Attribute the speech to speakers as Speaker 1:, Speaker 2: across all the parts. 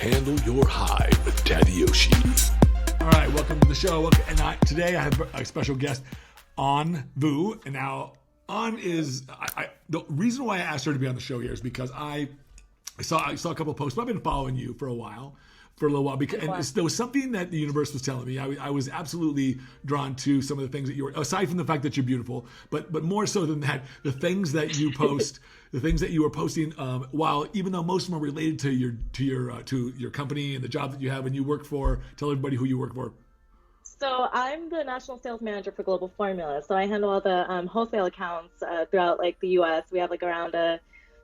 Speaker 1: Handle your high with Daddy Yoshi.
Speaker 2: All right, welcome to the show. Today I have a special guest, Anh Vu. And now, Anh is, the reason why I asked her to be on the show here is because I saw a couple of posts, but I've been following you for a little while, because there was something that the universe was telling me. I was absolutely drawn to some of the things that you were, aside from the fact that you're beautiful, but more so than that, the things that you post, the things that you were posting, while even though most of them are related to your company and the job that you have and you work for. Tell everybody who you work for.
Speaker 3: So I'm the national sales manager for Global Formula. So I handle all the wholesale accounts throughout the U.S. We have around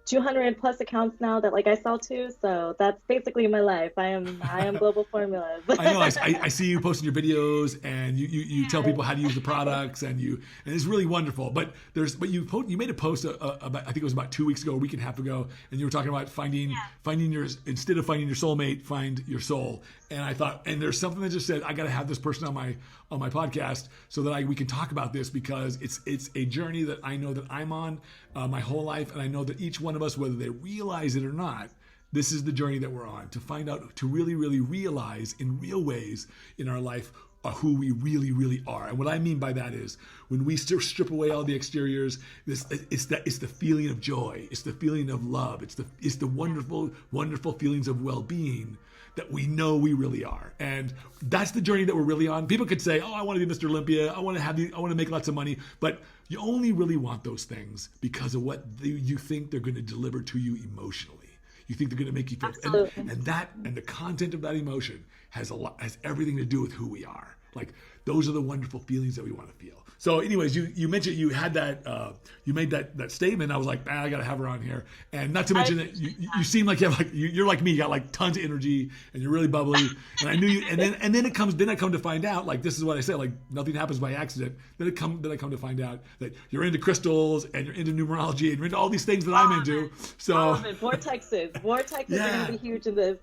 Speaker 3: 200 plus accounts now that I sell to. So that's basically my life. I am Global Formula.
Speaker 2: I know. I see you posting your videos and you tell people how to use the products and it's really wonderful. But you made a post about, I think it was about 2 weeks ago, a week and a half ago, and you were talking about finding your, instead of finding your soulmate, find your soul. And I thought, and there's something that just said, I got to have this person on my podcast so that we can talk about this, because it's a journey that I know that I'm on my whole life, and I know that each one of us, whether they realize it or not, this is the journey that we're on, to find out, to really, really realize in real ways in our life who we really, really are. And what I mean by that is, when we strip away all the exteriors, it's the feeling of joy, it's the feeling of love, it's the wonderful, wonderful feelings of well-being that we know we really are. And that's the journey that we're really on. People could say, oh, I want to be Mr. Olympia, I want to make lots of money, but you only really want those things because of what you think they're going to deliver to you emotionally. You think they're going to make you feel, and the content of that emotion has everything to do with who we are. Those are the wonderful feelings that we want to feel. So anyways, you mentioned you had that, you made that statement. I was like, I got to have her on here. And not to mention that you seem like you're like me, you got tons of energy and you're really bubbly. And I knew you, and then I come to find out, this is what I said, nothing happens by accident. Then I come to find out that you're into crystals and you're into numerology and you're into all these things that I'm into. So
Speaker 3: all of it. Vortexes are going to be huge in this.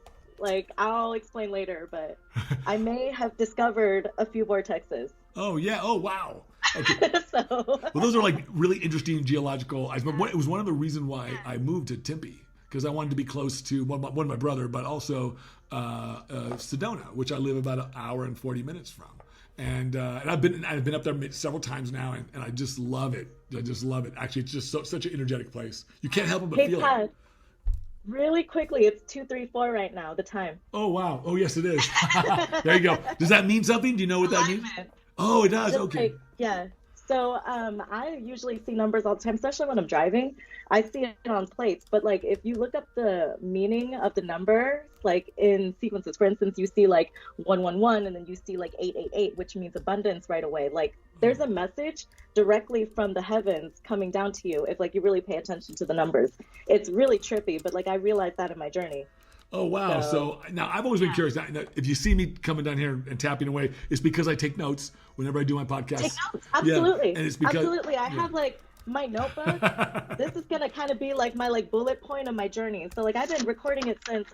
Speaker 3: I'll explain later, but I may have discovered a few vortexes.
Speaker 2: Oh yeah! Oh wow! Okay. Well, those are really interesting geological. It was one of the reasons why I moved to Tempe, because I wanted to be close to one of my brother, but also Sedona, which I live about an hour and 40 minutes from. And I've been up there several times now, and I just love it. I just love it. Actually, it's just such an energetic place. You can't help but feel it.
Speaker 3: Really quickly, it's 2:34 right now, the time.
Speaker 2: Oh, wow. Oh, yes, it is. There you go. Does that mean something? Do you know what that means? Oh, it does. Just okay.
Speaker 3: Yeah. So I usually see numbers all the time, especially when I'm driving. I see it on plates. But if you look up the meaning of the number, in sequences, for instance, you see 111 and then you see 888, which means abundance right away. There's a message directly from the heavens coming down to you if you really pay attention to the numbers. It's really trippy, but I realized that in my journey.
Speaker 2: Oh, wow. So now I've always been curious. Now, if you see me coming down here and tapping away, it's because I take notes whenever I do my podcast.
Speaker 3: Take notes. Absolutely.
Speaker 2: Yeah. And it's because,
Speaker 3: absolutely. I have my notebook. This is going to kind of be my bullet point of my journey. So I've been recording it since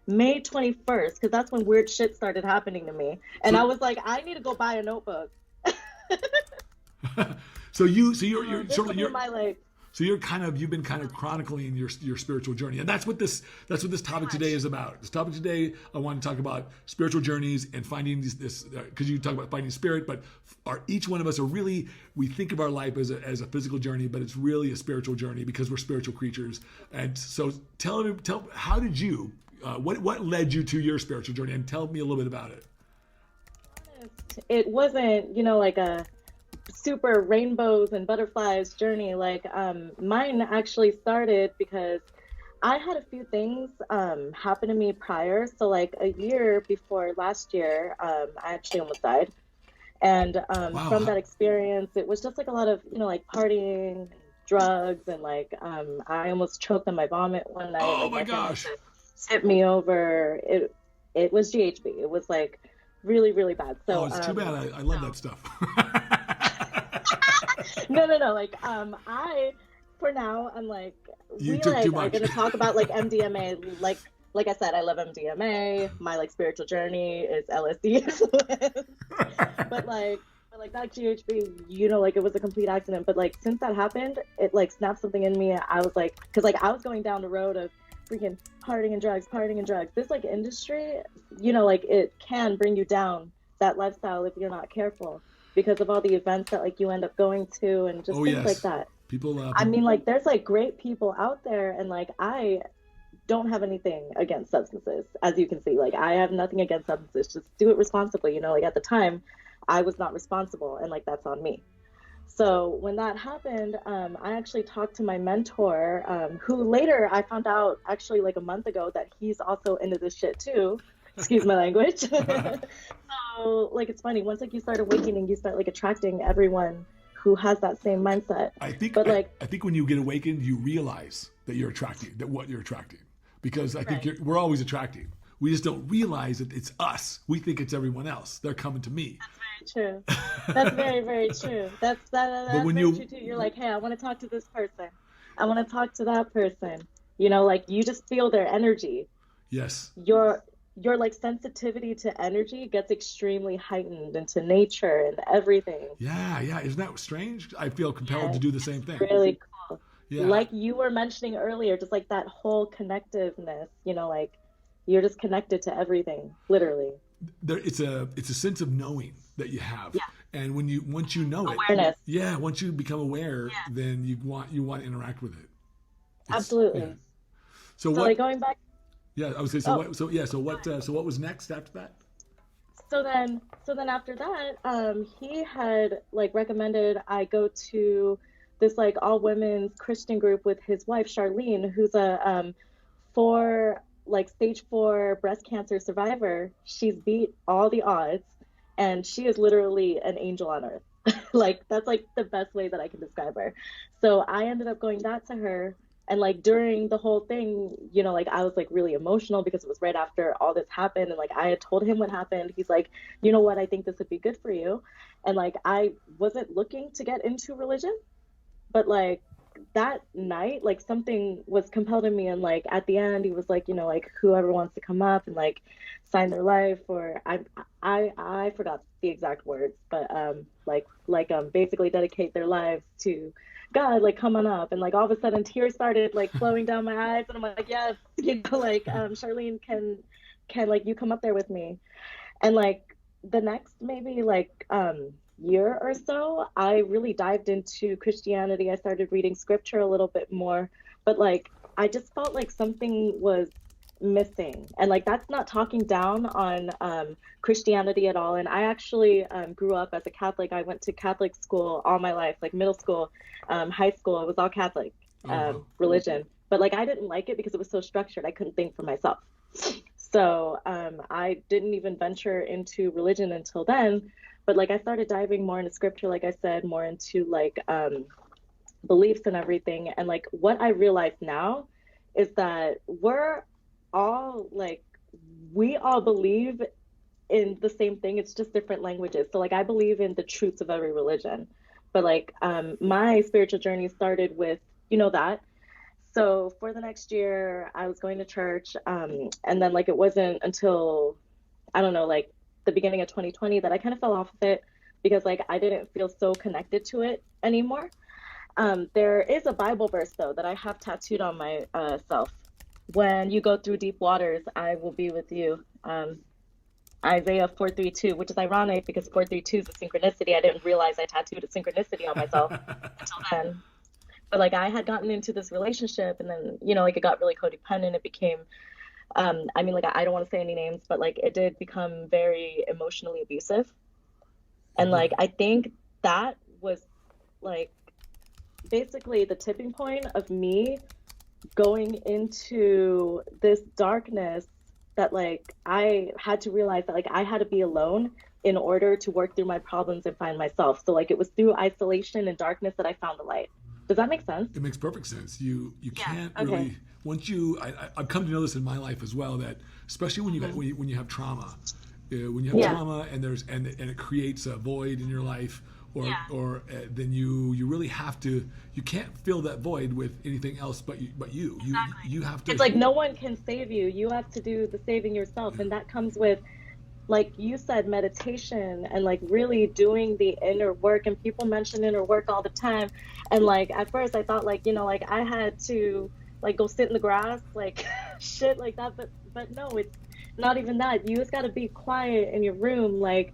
Speaker 3: May 21st, because that's when weird shit started happening to me. And I was I need to go buy a notebook.
Speaker 2: So you've been kind of chronicling your spiritual journey, and that's what this topic today is about. This topic today, I want to talk about spiritual journeys and finding this because you talk about finding spirit, but each one of us we think of our life as a physical journey, but it's really a spiritual journey because we're spiritual creatures. And so tell how did you what led you to your spiritual journey, and tell me a little bit about it.
Speaker 3: It wasn't a super rainbows and butterflies journey. Mine actually started because I had a few things happen to me prior. So a year before last year, I actually almost died. And
Speaker 2: wow.
Speaker 3: From that experience, it was just a lot of partying, drugs, and I almost choked on my vomit one night.
Speaker 2: Oh my gosh!
Speaker 3: Tipped me over. It was GHB. It was really, really bad. So
Speaker 2: it's too bad. I love that stuff.
Speaker 3: No. I, for now, I'm
Speaker 2: you took too much.
Speaker 3: I'm going to talk about MDMA. Like I said, I love MDMA. My spiritual journey is LSD influence. but that GHB, it was a complete accident. But since that happened, it snapped something in me. I was because I was going down the road of freaking partying and drugs. This like industry, you know, like it can bring you down that lifestyle if you're not careful because of all the events that like you end up going to and just things like that. I mean, like there's like great people out there, and like I don't have anything against substances, as you can see. Like I have nothing against substances. Just do it responsibly, you know. Like at the time, I was not responsible, and like that's on me. So when that happened, I actually talked to my mentor, who later I found out actually like a month ago that he's also into this shit too. Excuse my language. So like it's funny, once like you start awakening, you start like attracting everyone who has that same mindset.
Speaker 2: I think when you get awakened, you realize that you're attracting, that what you're attracting, because I think we're always attracting. We just don't realize that it's us. We think it's everyone else. They're coming to me.
Speaker 3: That's very true. That's very, very true. That's very true too. You're like, hey, I want to talk to this person. I want to talk to that person. You know, like you just feel their energy.
Speaker 2: Yes.
Speaker 3: Your like sensitivity to energy gets extremely heightened into nature and everything.
Speaker 2: Yeah. Isn't that strange? I feel compelled to do the same thing.
Speaker 3: Really cool.
Speaker 2: Yeah.
Speaker 3: Like you were mentioning earlier, just like that whole connectiveness, you know, like you're just connected to everything, literally.
Speaker 2: It's a sense of knowing that you have. Yeah. And once you know
Speaker 3: awareness.
Speaker 2: Once you become aware, then you want to interact with it.
Speaker 3: Absolutely.
Speaker 2: Yeah. So what,
Speaker 3: like going back.
Speaker 2: Yeah, I would say so. What was next after that?
Speaker 3: So then after that, he had like recommended I go to this like all women's Christian group with his wife Charlene, who's a stage 4 breast cancer survivor. She's beat all the odds, and she is literally an angel on earth. Like that's like the best way that I can describe her. So I ended up going back to her. And like during the whole thing, you know, like I was like really emotional because it was right after all this happened. And like I had told him what happened. He's like, you know what, I think this would be good for you. And like I wasn't looking to get into religion, but like that night, like something was compelled in me. And like at the end, he was like, you know, like whoever wants to come up and like sign their life, or I forgot the exact words, but basically dedicate their lives to God, like come on up. And like all of a sudden tears started like flowing down my eyes, and I'm like, yes, you know, like Charlene, can like you come up there with me? And like the next maybe like year or so, I really dived into Christianity. I started reading scripture a little bit more, but like I just felt like something was missing. And like that's not talking down on Christianity at all. And I actually grew up as a Catholic. I went to Catholic school all my life, like middle school, high school. It was all Catholic religion. But like I didn't like it because it was so structured. I couldn't think for myself. So I didn't even venture into religion until then. But like I started diving more into scripture, like I said, more into like beliefs and everything. And like what I realize now is that we all believe in the same thing. It's just different languages. So like I believe in the truths of every religion, but like my spiritual journey started with, you know, that. So for the next year I was going to church, and then like it wasn't until I don't know, like the beginning of 2020 that I kind of fell off of it because like I didn't feel so connected to it anymore. There is a Bible verse though that I have tattooed on my self. When you go through deep waters, I will be with you. Isaiah 4:3-2, which is ironic because 4:3-2 is a synchronicity. I didn't realize I tattooed a synchronicity on myself until then. But like I had gotten into this relationship, and then, you know, like it got really codependent. It became, I mean, like I don't want to say any names, but like it did become very emotionally abusive. And like I think that was like basically the tipping point of me going into this darkness, that like I had to realize that like I had to be alone in order to work through my problems and find myself. So like it was through isolation and darkness that I found the light. Does that make sense?
Speaker 2: It makes perfect sense. You can't really, once you, I've come to know this in my life as well, that especially when you have trauma, trauma and it creates a void in your life, or then you really have to, you can't fill that void with anything else but you. Exactly. You have to.
Speaker 3: It's like no one can save you. You have to do the saving yourself, and that comes with, like you said, meditation and like really doing the inner work. And people mention inner work all the time, and like at first I thought like, you know, like I had to like go sit in the grass, like shit like that. But no, it's not even that. You just got to be quiet in your room. Like,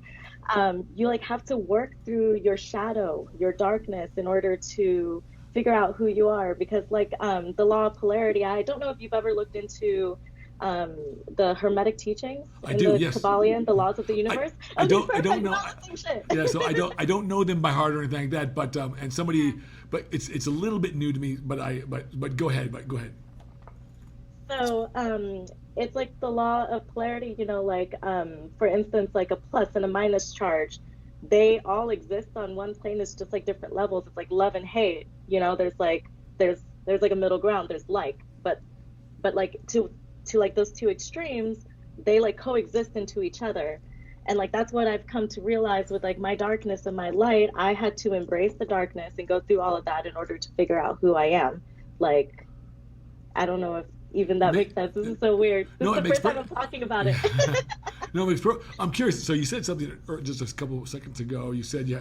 Speaker 3: you like have to work through your shadow, your darkness, in order to figure out who you are. Because like the law of polarity, I don't know if you've ever looked into the Hermetic teachings
Speaker 2: I
Speaker 3: in
Speaker 2: do,
Speaker 3: the
Speaker 2: yes.
Speaker 3: Kabbalion, the laws of the universe.
Speaker 2: I don't
Speaker 3: Perfect,
Speaker 2: know.
Speaker 3: we're on the same shit.
Speaker 2: Yeah, so I don't know them by heart or anything like that. But and somebody, but it's a little bit new to me. But go ahead. But go ahead.
Speaker 3: So, it's like the law of polarity, you know, like, for instance, like a plus and a minus charge, they all exist on one plane. It's just like different levels. It's like love and hate, you know, there's like a middle ground, there's like, but like to like those two extremes, they like coexist into each other. And like, that's what I've come to realize with like my darkness and my light. I had to embrace the darkness and go through all of that in order to figure out who I am. Like, I don't know if even that makes sense. This is so weird. This is the first time I'm talking about it.
Speaker 2: No, it makes I'm curious. So you said something just a couple of seconds ago. You said, yeah,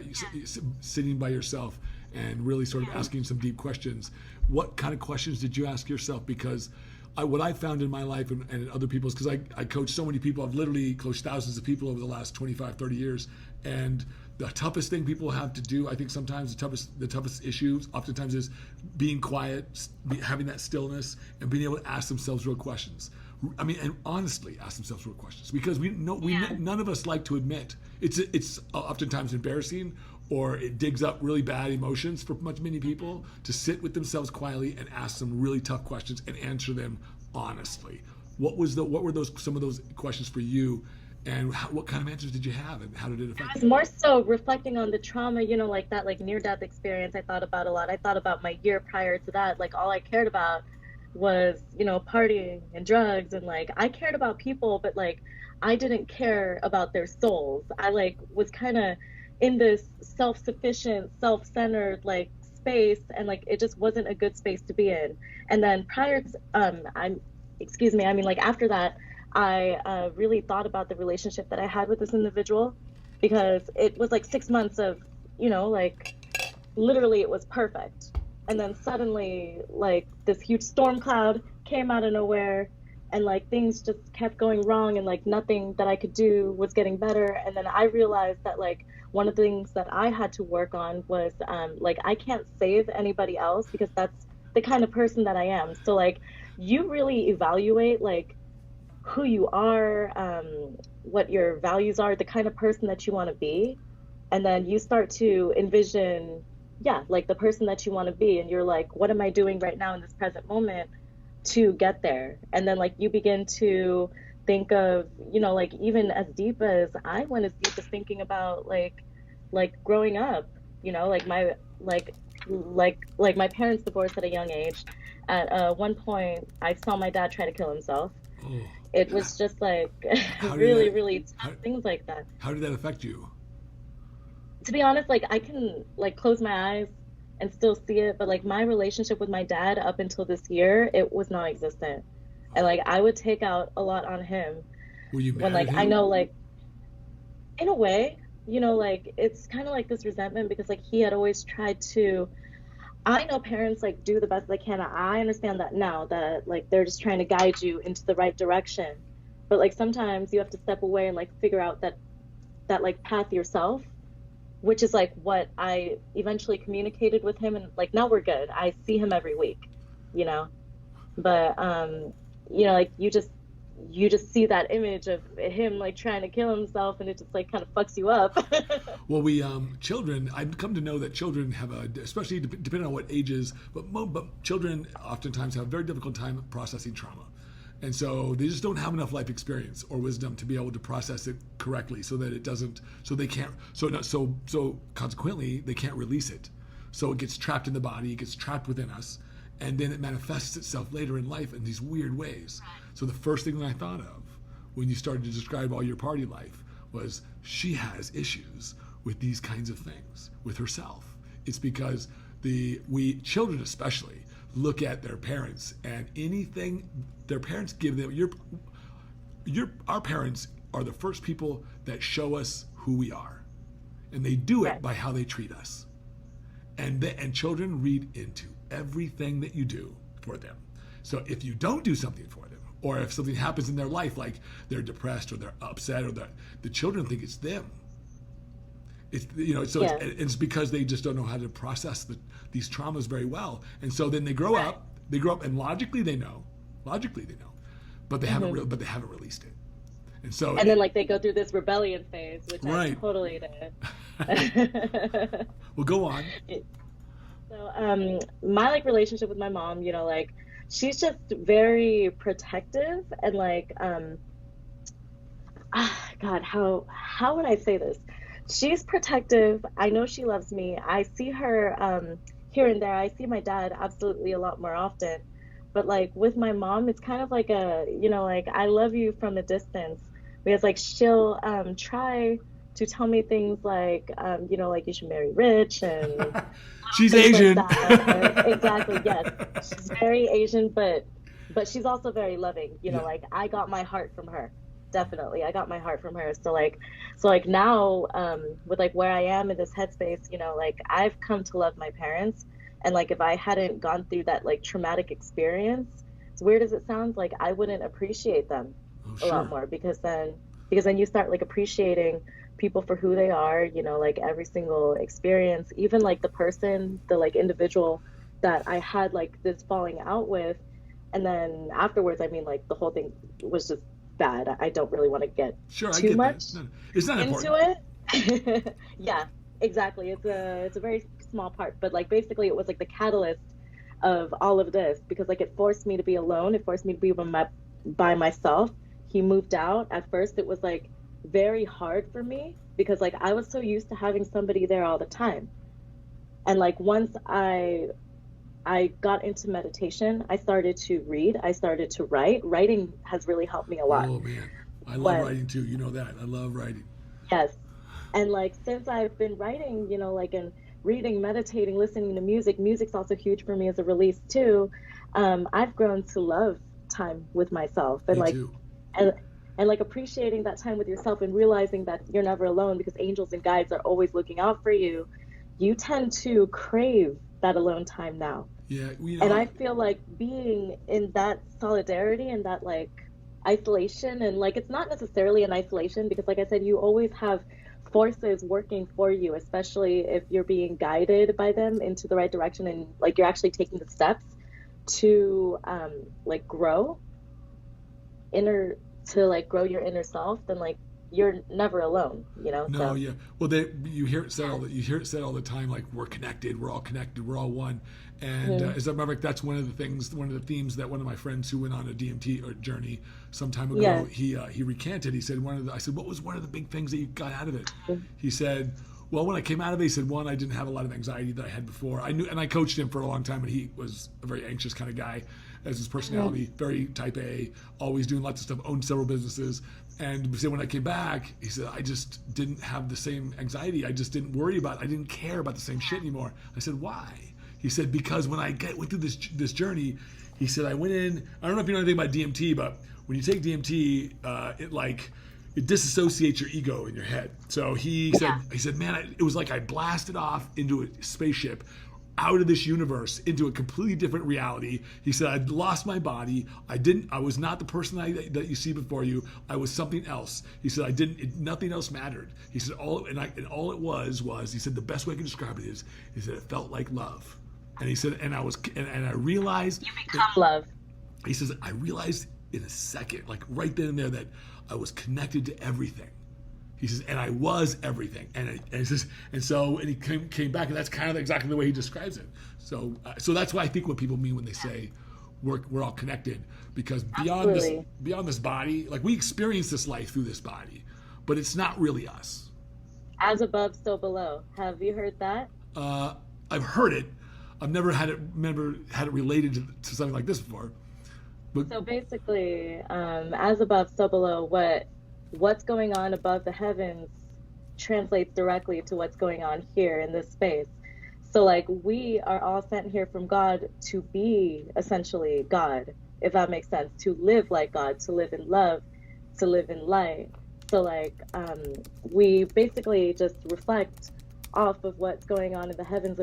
Speaker 2: sitting by yourself and really sort of asking some deep questions. What kind of questions did you ask yourself? Because what I found in my life and other people's, because I coach so many people, I've literally coached thousands of people over the last 25, 30 years. And the toughest thing people have to do, I think sometimes the toughest issues oftentimes is being quiet, having that stillness, and being able to ask themselves real questions. I mean, and honestly ask themselves real questions, because none of us like to admit it's oftentimes embarrassing, or it digs up really bad emotions for many people to sit with themselves quietly and ask some really tough questions and answer them honestly. What were some of those questions for you? And what kind of answers did you have, and how did it affect you?
Speaker 3: It was more so reflecting on the trauma, you know, like that, like near-death experience. I thought about a lot. I thought about my year prior to that. Like, all I cared about was, you know, partying and drugs, and like I cared about people, but like I didn't care about their souls. I like was kind of in this self-sufficient, self-centered like space, and like it just wasn't a good space to be in. And then prior to, after that, I really thought about the relationship that I had with this individual, because it was like 6 months of, you know, like literally it was perfect. And then suddenly like this huge storm cloud came out of nowhere, and like things just kept going wrong, and like nothing that I could do was getting better. And then I realized that like one of the things that I had to work on was like I can't save anybody else, because that's the kind of person that I am. So like you really evaluate like who you are, what your values are, the kind of person that you want to be. And then you start to envision, like the person that you want to be. And you're like, what am I doing right now in this present moment to get there? And then like you begin to think of, you know, like even as deep as I went as deep as thinking about like growing up, you know, like my my parents divorced at a young age. At one point, I saw my dad try to kill himself.
Speaker 2: Oh.
Speaker 3: It was just like really tough things like that.
Speaker 2: How did that affect you?
Speaker 3: To be honest, like I can like close my eyes and still see it, but like my relationship with my dad up until this year, it was non-existent. And like I would take out a lot on him.
Speaker 2: Were you mad
Speaker 3: when like
Speaker 2: at him?
Speaker 3: I know like in a way, you know, like it's kind of like this resentment, because like he had always tried to, I know parents like do the best they can. I understand that now, that like they're just trying to guide you into the right direction. But like sometimes you have to step away and like figure out that like path yourself, which is like what I eventually communicated with him. And like now we're good. I see him every week, you know. But you know, like you just see that image of him like trying to kill himself, and it just like kind of fucks you up.
Speaker 2: Well, we children, I've come to know that children have especially depending on what ages, but children oftentimes have a very difficult time processing trauma. And so they just don't have enough life experience or wisdom to be able to process it correctly, so that it doesn't, so they can't, so consequently they can't release it. So it gets trapped in the body, it gets trapped within us, and then it manifests itself later in life in these weird ways. So the first thing that I thought of when you started to describe all your party life was, she has issues with these kinds of things with herself. It's because we children especially look at their parents, and anything their parents give them, our parents are the first people that show us who we are, and they do it by how they treat us. And children read into everything that you do for them. So if you don't do something for them, or if something happens in their life, like they're depressed or they're upset, or the children think it's them. It's, you know, so it's because they just don't know how to process these traumas very well, and so then they grow up, and logically they know, but they haven't released it, and so
Speaker 3: then like they go through this rebellion phase, which I totally did.
Speaker 2: Well, go on.
Speaker 3: So my like relationship with my mom, you know, like she's just very protective and like God, how would I say this? She's protective. I know she loves me. I see her here and there. I see my dad absolutely a lot more often. But like with my mom, it's kind of like a, you know, like I love you from a distance. Because like she'll try to tell me things like, you know, like you should marry rich and
Speaker 2: she's Asian.
Speaker 3: Like exactly, yes. She's very Asian, but she's also very loving. You know, like I got my heart from her. Definitely, I got my heart from her. So like now, with like where I am in this headspace, you know, like I've come to love my parents, and like if I hadn't gone through that like traumatic experience, as weird as it sounds, like I wouldn't appreciate them a lot more, because then you start like appreciating people for who they are, you know, like every single experience, even like the like individual that I had like this falling out with, and then afterwards, I mean, like the whole thing was just bad. I don't really want to get too much
Speaker 2: it's not
Speaker 3: into it. Yeah, exactly. It's a very small part, but like basically it was like the catalyst of all of this, because like it forced me to be alone. It forced me to be by myself. He moved out. At first it was like very hard for me, because like I was so used to having somebody there all the time. And like once I got into meditation, I started to read, I started to write. Writing has really helped me a lot.
Speaker 2: Oh man, I love writing too. You know that. I love writing.
Speaker 3: Yes. And like since I've been writing, you know, like and reading, meditating, listening to music, music's also huge for me as a release too. I've grown to love time with myself, and
Speaker 2: me
Speaker 3: like
Speaker 2: too.
Speaker 3: and like appreciating that time with yourself and realizing that you're never alone, because angels and guides are always looking out for you. You tend to crave that alone time now.
Speaker 2: Yeah,
Speaker 3: and I feel like being in that solidarity and that like isolation, and like it's not necessarily an isolation, because like I said, you always have forces working for you, especially if you're being guided by them into the right direction, and like you're actually taking the steps to like grow grow your inner self, then like you're never alone, you know.
Speaker 2: No, yeah. Well, you hear it said all the time, like we're connected, we're all connected, we're all one. And as a matter of fact, that's one of the themes that one of my friends who went on a DMT journey some time ago, he recanted. He said I said, what was one of the big things that you got out of it? He said, well, when I came out of it, he said, one, I didn't have a lot of anxiety that I had before. I knew, and I coached him for a long time, and he was a very anxious kind of guy, as his personality, very type A, always doing lots of stuff, owned several businesses. And he said, when I came back, he said, I just didn't have the same anxiety. I just didn't worry about it. I didn't care about the same shit anymore. I said, why? He said, because when I went through this journey, he said, I went in, I don't know if you know anything about DMT, but when you take DMT, it disassociates your ego in your head. So he said, man, it was like I blasted off into a spaceship, out of this universe into a completely different reality. He said, I'd lost my body. I was not the person that you see before you. I was something else. He said, nothing else mattered. He said, all it was, he said, the best way I can describe it is that it felt like love. And he said, and I realized.
Speaker 3: You become love.
Speaker 2: He says, I realized in a second, like right then and there, that I was connected to everything. He says, and I was everything, and he says, and he came back, and that's kind of exactly the way he describes it. So that's what I think what people mean when they say we're all connected, because beyond this body, like we experience this life through this body, but it's not really us.
Speaker 3: As above, so below. Have you heard that?
Speaker 2: I've heard it. I've never had it related to something like this before. But,
Speaker 3: so basically, as above, so below. What's going on above the heavens translates directly to what's going on here in this space. So like we are all sent here from God to be essentially God, if that makes sense, to live like God, to live in love, to live in light. So like we basically just reflect off of what's going on in the heavens,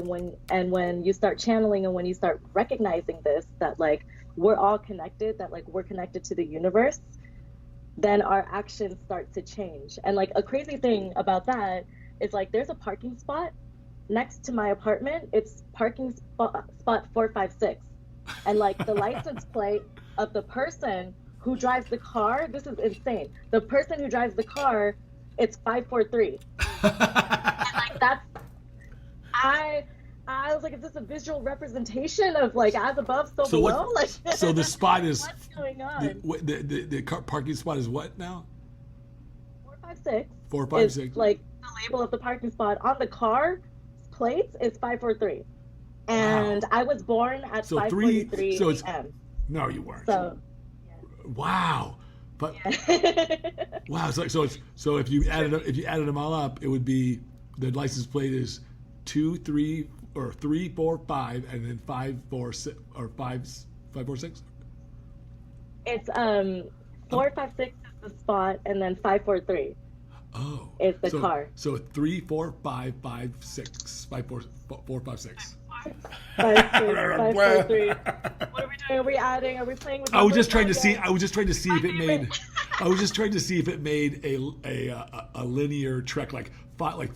Speaker 3: and when you start channeling and when you start recognizing this, that like we're all connected, that like we're connected to the universe, then our actions start to change. And like a crazy thing about that is like there's a parking spot next to my apartment. It's parking spot 456. And like the license plate of the person who drives the car, this is insane. The person who drives the car, it's 543. And like that's I was like, is this a visual representation of like as above, so below? Like,
Speaker 2: so the spot is
Speaker 3: what's going on?
Speaker 2: The parking spot is what now?
Speaker 3: 456.
Speaker 2: 456.
Speaker 3: Is like the label of the parking spot on the car plates is 543. And
Speaker 2: Wow.
Speaker 3: I was born at 5:43 a.m.
Speaker 2: No, you weren't.
Speaker 3: So
Speaker 2: Wow. But
Speaker 3: yeah.
Speaker 2: wow, so if you added them all up, it would be the license plate is 2, 3, or 3, 4, 5, and then 5, 4, 6, or 5, 4, 6.
Speaker 3: It's 456 is the spot, and then 543 is the car.
Speaker 2: So 3, 4, 5, 5, 6, 5, 4, 5, 6.
Speaker 3: 543. What are we doing? Are we adding? Are we playing with?
Speaker 2: I was just trying to see if it made. I was just trying to see if it made a linear trek like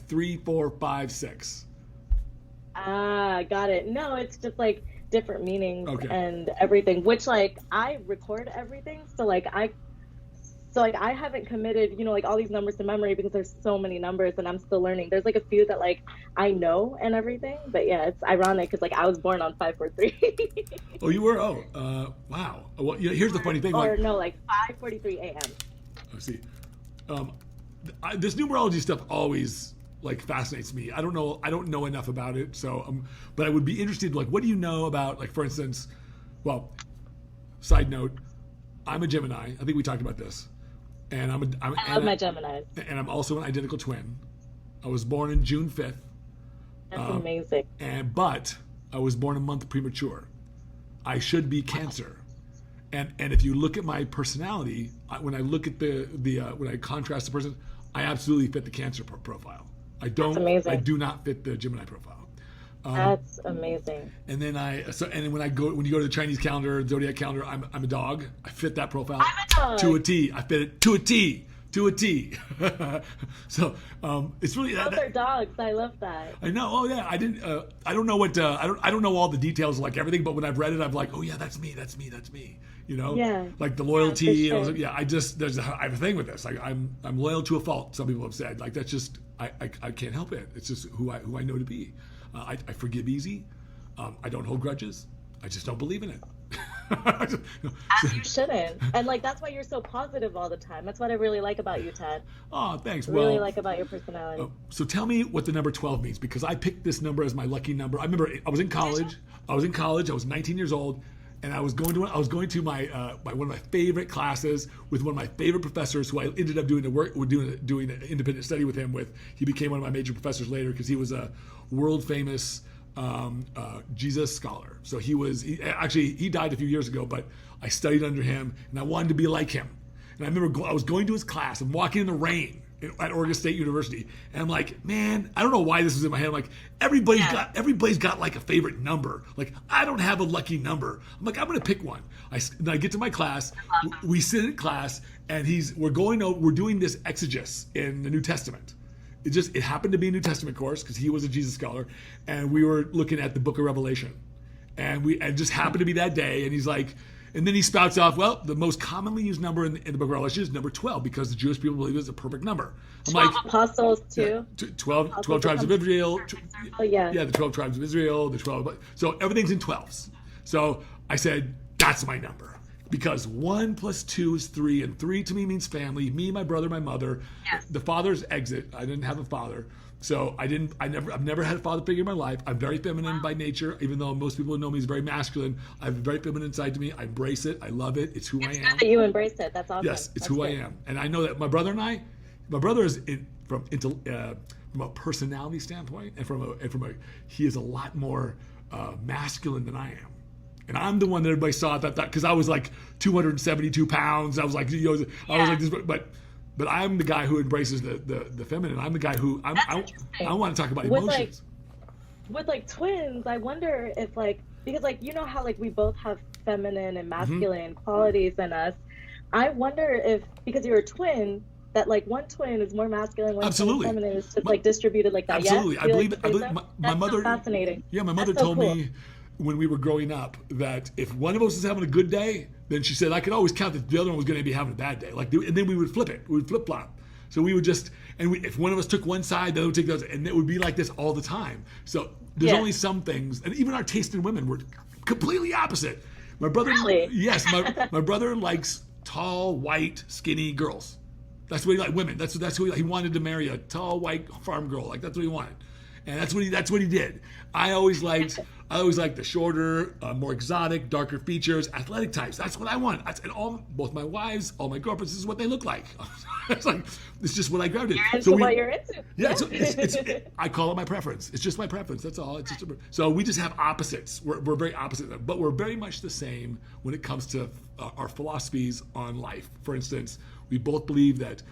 Speaker 2: 3, 4, 5, 6.
Speaker 3: Ah, got it. No, it's just like different meanings and everything, which like I record everything. So like I haven't committed, you know, like all these numbers to memory because there's so many numbers and I'm still learning. There's like a few that like I know and everything, but yeah, it's ironic because like I was born on 543.
Speaker 2: Oh, you were? Wow. Well, here's the funny thing.
Speaker 3: Or no, like 5:43 a.m.
Speaker 2: I see. This numerology stuff always like fascinates me. I don't know enough about it. So, but I would be interested. Like, what do you know about, like, for instance? Well, side note, I'm a Gemini. I think we talked about this. And
Speaker 3: I love my Geminis.
Speaker 2: And I'm also an identical twin. I was born in June 5th.
Speaker 3: That's amazing.
Speaker 2: But I was born a month premature. I should be Cancer. And if you look at my personality, when I look at when I contrast the person, I absolutely fit the Cancer profile. I don't. That's amazing. I do not fit the Gemini profile.
Speaker 3: That's amazing.
Speaker 2: And then when you go to the Chinese calendar, zodiac calendar, I'm a dog. I fit that profile.
Speaker 3: I'm a dog.
Speaker 2: To a T. I fit it to a T. To a T. So it's really.
Speaker 3: Both are dogs. I love that.
Speaker 2: I know. Oh yeah. I didn't. I don't know what. I don't know all the details like everything, but when I've read it, I'm like, oh yeah, that's me. That's me. That's me. You know.
Speaker 3: Yeah.
Speaker 2: Like the loyalty.
Speaker 3: Yeah,
Speaker 2: I was like, I have a thing with this. Like I'm loyal to a fault. Some people have said. Like that's just. I can't help it. It's just who I know to be. I forgive easy. I don't hold grudges. I just don't believe in it.
Speaker 3: As you shouldn't. And like that's why you're so positive all the time. That's what I really like about you, Ted.
Speaker 2: Oh, thanks.
Speaker 3: Really like about your personality.
Speaker 2: So tell me what the number 12 means, because I picked this number as my lucky number. I remember I was in college. I was 19 years old, and I was going to my one of my favorite classes with one of my favorite professors, who I ended up doing an independent study with him. He became one of my major professors later because he was a world famous Jesus scholar. So he died a few years ago, but I studied under him and I wanted to be like him. And I remember I was going to his class and walking in the rain at Oregon State University, and I'm like, man, I don't know why this was in my head. I'm like, everybody's got like a favorite number. Like, I don't have a lucky number. I'm like, I'm gonna pick one. Then I get to my class. We sit in class, and we're doing this exegesis in the New Testament. It happened to be a New Testament course because he was a Jesus scholar, and we were looking at the Book of Revelation, and it just happened to be that day. And he's like. And then he spouts off, well, the most commonly used number in the Book of Revelation is number 12 because the Jewish people believe it's a perfect number. I'm
Speaker 3: 12 apostles too.
Speaker 2: 12 tribes of Israel.
Speaker 3: Yeah,
Speaker 2: the 12 tribes of Israel, so everything's in 12s. So I said, that's my number. Because 1 + 2 is 3, and 3 to me means family, me, my brother, my mother.
Speaker 3: Yes.
Speaker 2: The father's exit. I didn't have a father. So I've never had a father figure in my life. I'm very feminine by nature, even though most people know me as very masculine. I have a very feminine side to me. I embrace it. I love it. It's who I am.
Speaker 3: It's good that you embrace it. That's awesome.
Speaker 2: Yes, it's who I am. And I know that my brother is from a personality standpoint, and he is a lot more masculine than I am. And I'm the one that everybody saw that because I was like 272 pounds. I was like, I was like this, but I'm the guy who embraces the feminine. I'm the guy who I want to talk about emotions.
Speaker 3: With twins, I wonder if because you know how we both have feminine and masculine qualities in us. I wonder if, because you're a twin, that like one twin is more masculine, one twin is feminine, is just like distributed like that.
Speaker 2: Absolutely.
Speaker 3: Yeah?
Speaker 2: I believe
Speaker 3: so?
Speaker 2: my mother.
Speaker 3: So fascinating.
Speaker 2: Yeah, my mother told me when we were growing up that if one of us was having a good day, then she said I could always count that the other one was going to be having a bad day. Like, and then we would flip it. We would flip flop. So we would just, if one of us took one side, the other would take the other, and it would be like this all the time. So there's only some things, and even our taste in women were completely opposite. My brother, yes, my brother likes tall, white, skinny girls. That's what he liked. Women. That's who he wanted to marry, a tall, white farm girl. Like, that's what he wanted, and that's what he did. I always liked the shorter, more exotic, darker features, athletic types. That's what I want. And both my wives, all my girlfriends, this is what they look like. It's just what I grabbed it.
Speaker 3: What you're into.
Speaker 2: Yeah, so I call it my preference. It's just my preference. That's all. It's just so we just have opposites. We're very opposite, but we're very much the same when it comes to our philosophies on life. For instance, we both believe that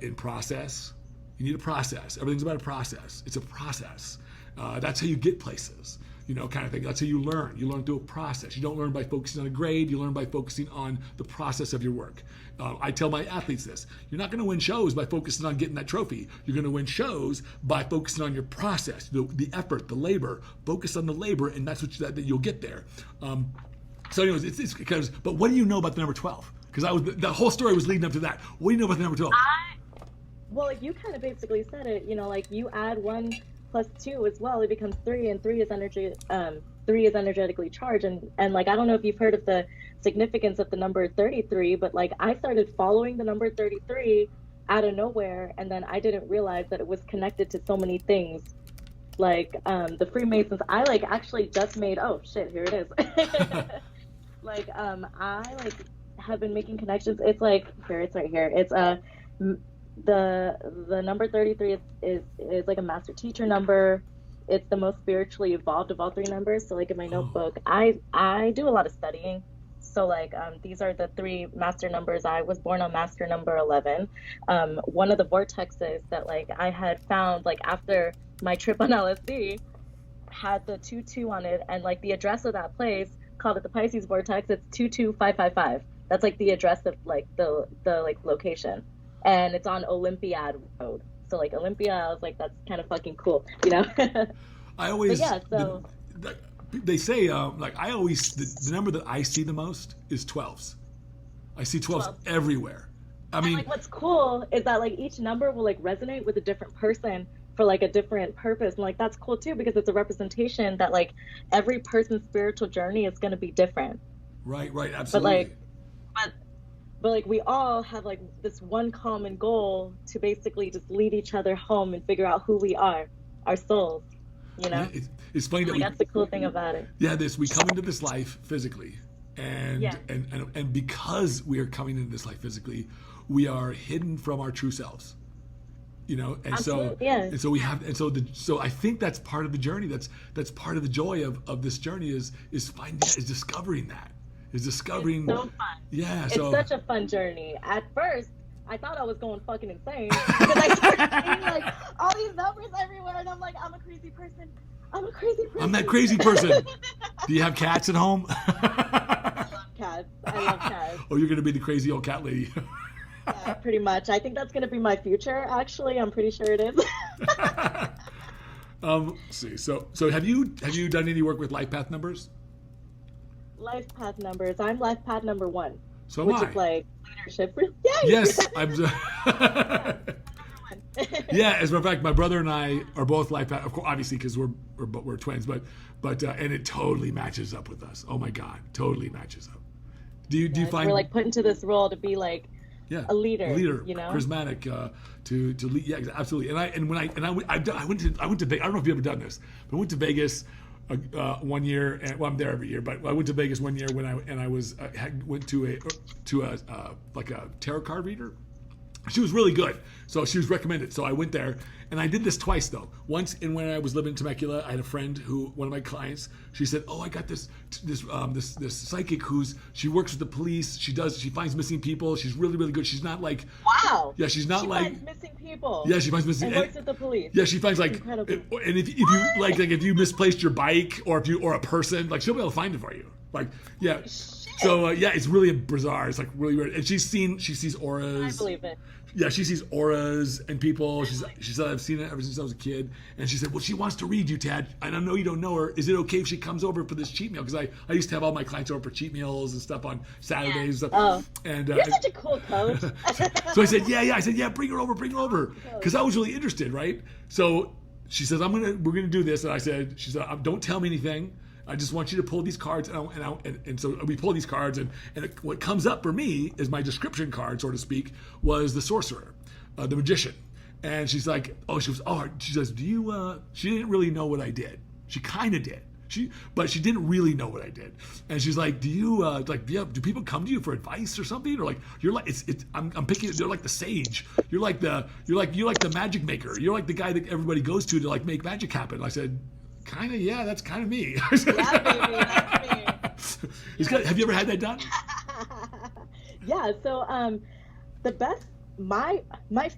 Speaker 2: in process, you need a process. Everything's about a process. It's a process. That's how you get places. Kind of thing. That's how you learn. You learn through a process. You don't learn by focusing on a grade. You learn by focusing on the process of your work. I tell my athletes this. You're not going to win shows by focusing on getting that trophy. You're going to win shows by focusing on your process, the effort, the labor. Focus on the labor, and that's that you'll get there. So anyways, it's because, but what do you know about the number 12? Because the whole story was leading up to that. What do you know about the number 12?
Speaker 3: Well, like you kind of basically said it, like you add 1 plus 2 as well, it becomes 3, and 3 is energy. 3 is energetically charged, and like I don't know if you've heard of the significance of the number 33, but like I started following the number 33 out of nowhere, and then I didn't realize that it was connected to so many things, like the Freemasons. I like actually just made. Oh shit! Here it is. Like I like have been making connections. It's like here. It's right here. It's the number 33 is like a master teacher number. It's the most spiritually evolved of all 3 numbers. So like in my notebook, I do a lot of studying. So like these are the 3 master numbers. I was born on master number 11. One of the vortexes that like I had found like after my trip on LSD had the 22 on it, and like the address of that place, called it the Pisces vortex. It's 22555. That's like the address of like the like location. And it's on Olympiad Road. So like Olympia, I was like, that's kind of fucking cool,
Speaker 2: I always,
Speaker 3: but yeah, so
Speaker 2: they say like I always the number that I see the most is 12s. I see 12s everywhere. I mean,
Speaker 3: like what's cool is that like each number will like resonate with a different person for like a different purpose, and like that's cool too because it's a representation that like every person's spiritual journey is going to be different.
Speaker 2: Right, absolutely.
Speaker 3: But like we all have like this one common goal to basically just lead each other home and figure out who we are, our souls,
Speaker 2: Yeah, it's funny that
Speaker 3: that's the cool thing about it.
Speaker 2: Yeah, we come into this life physically, and because we are coming into this life physically, we are hidden from our true selves. And
Speaker 3: Absolutely,
Speaker 2: so I think that's part of the journey. That's part of the joy of this journey is discovering that. Is discovering.
Speaker 3: It's so fun.
Speaker 2: Yeah,
Speaker 3: it's such a fun journey. At first, I thought I was going fucking insane because I started seeing like all these numbers everywhere, and I'm like, I'm a crazy person. I'm that
Speaker 2: crazy person. Do you have cats at home?
Speaker 3: I love cats.
Speaker 2: Oh, you're gonna be the crazy old cat lady.
Speaker 3: Yeah, pretty much. I think that's gonna be my future. Actually, I'm pretty sure it is.
Speaker 2: Let's see. So have you done any work with life path numbers?
Speaker 3: Life path numbers. I'm life path number 1.
Speaker 2: So
Speaker 3: which
Speaker 2: am I.
Speaker 3: Is like leadership. Yay!
Speaker 2: Yes, I'm. Yeah, as a matter of fact, my brother and I are both life path. Of course, obviously, because we're twins, but and it totally matches up with us. Oh my God, totally matches up. Do you find
Speaker 3: we're like put into this role to be like a leader,
Speaker 2: charismatic, to lead? Yeah, absolutely. And I went to Vegas. I don't know if you've ever done this, but I went to Vegas. 1 year, and I'm there every year, but I went to Vegas 1 year when I went to a like a tarot card reader. She was really good, so she was recommended. So I went there, and I did this twice though. Once, when I was living in Temecula, I had a friend one of my clients. She said, "Oh, I got this psychic she works with the police. She finds missing people. She's really, really good. She's not like
Speaker 3: yeah,
Speaker 2: she's not
Speaker 3: she
Speaker 2: like
Speaker 3: finds missing people.
Speaker 2: Yeah, she finds missing
Speaker 3: and works with the police.
Speaker 2: Yeah, she finds like
Speaker 3: incredible.
Speaker 2: And if you like if you misplaced your bike or a person, like she'll be able to find it for you. Like, yeah. So yeah, it's really bizarre. It's like really weird. And she sees auras.
Speaker 3: I believe it.
Speaker 2: Yeah, she sees auras and people. She said, I've seen it ever since I was a kid. And she said, well, she wants to read you, Tad. And I know you don't know her. Is it okay if she comes over for this cheat meal? Because I used to have all my clients over for cheat meals and stuff on Saturdays and stuff.
Speaker 3: Oh,
Speaker 2: and,
Speaker 3: you're such a cool coach.
Speaker 2: So I said, yeah. I said, yeah, bring her over. Because I was really interested, right? So she says, we're gonna do this. And she said, don't tell me anything. I just want you to pull these cards, and so we pull these cards, and what comes up for me is my description card, so to speak, was the sorcerer, the magician, and she's like, she says, do you? She didn't really know what I did. She kind of did. But she didn't really know what I did, and she's like, do you do people come to you for advice or something, or like you're like I'm picking, they're like the sage, you're like the magic maker, you're like the guy that everybody goes to like make magic happen. I said, kind of, yeah, that's kind of me.
Speaker 3: Yeah, baby, that's me.
Speaker 2: Have you ever had that done?
Speaker 3: Yeah, so the best, my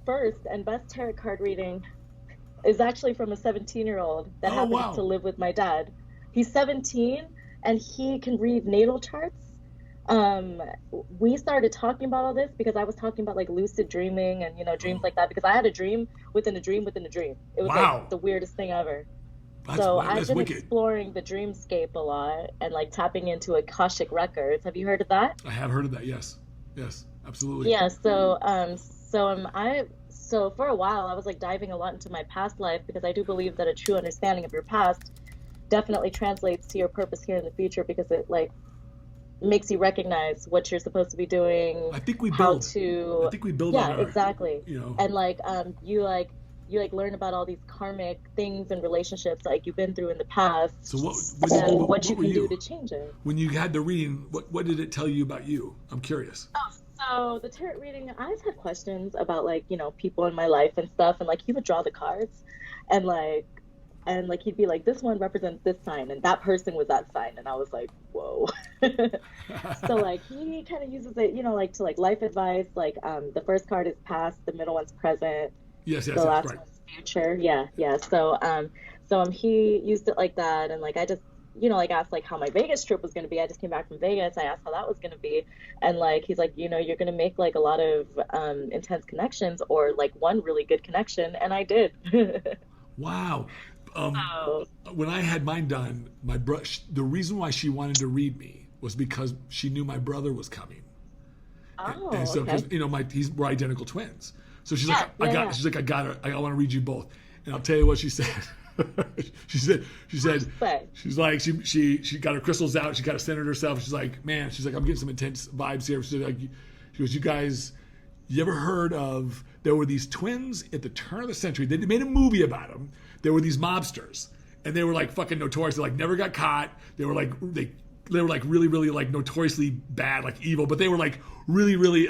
Speaker 3: first and best tarot card reading is actually from a 17-year-old that happens to live with my dad. He's 17 and he can read natal charts. We started talking about all this because I was talking about like lucid dreaming and dreams like that, because I had a dream within a dream within a dream. It was like the weirdest thing ever. I've been exploring the dreamscape a lot and like tapping into Akashic records. Have you heard of that?
Speaker 2: I have heard of that. Yes, absolutely.
Speaker 3: Yeah. So so for a while I was like diving a lot into my past life, because I do believe that a true understanding of your past definitely translates to your purpose here in the future, because it like makes you recognize what you're supposed to be doing.
Speaker 2: I think we build.
Speaker 3: Yeah, exactly. And like you learn about all these karmic things and relationships like you've been through in the past. So what you can do to change it.
Speaker 2: When you had the reading, what did it tell you about you? I'm curious.
Speaker 3: So the tarot reading, I just had questions about like, people in my life and stuff, and like he would draw the cards and he'd be like, this one represents this sign and that person was that sign, and I was like, whoa. So like he kind of uses it, like to like life advice, like the first card is past, the middle one's present.
Speaker 2: Yes,
Speaker 3: the last one's future. Yeah. So he used it like that, and like I just like asked like how my Vegas trip was going to be. I just came back from Vegas. I asked how that was going to be, and like he's like, you're going to make like a lot of intense connections, or like one really good connection, and I did.
Speaker 2: Wow. When I had mine done, the reason why she wanted to read me was because she knew my brother was coming.
Speaker 3: Oh,
Speaker 2: and so because we're identical twins. So she's like, I got her. I want to read you both. And I'll tell you what she said. She said, she got her crystals out. She got it centered herself. She's like, man, I'm getting some intense vibes here. She goes, you guys, you ever heard of, there were these twins at the turn of the century. They made a movie about them. There were these mobsters, and they were like fucking notorious. They like never got caught. They were like, they were like really, really like notoriously bad, like evil, but they were like really, really,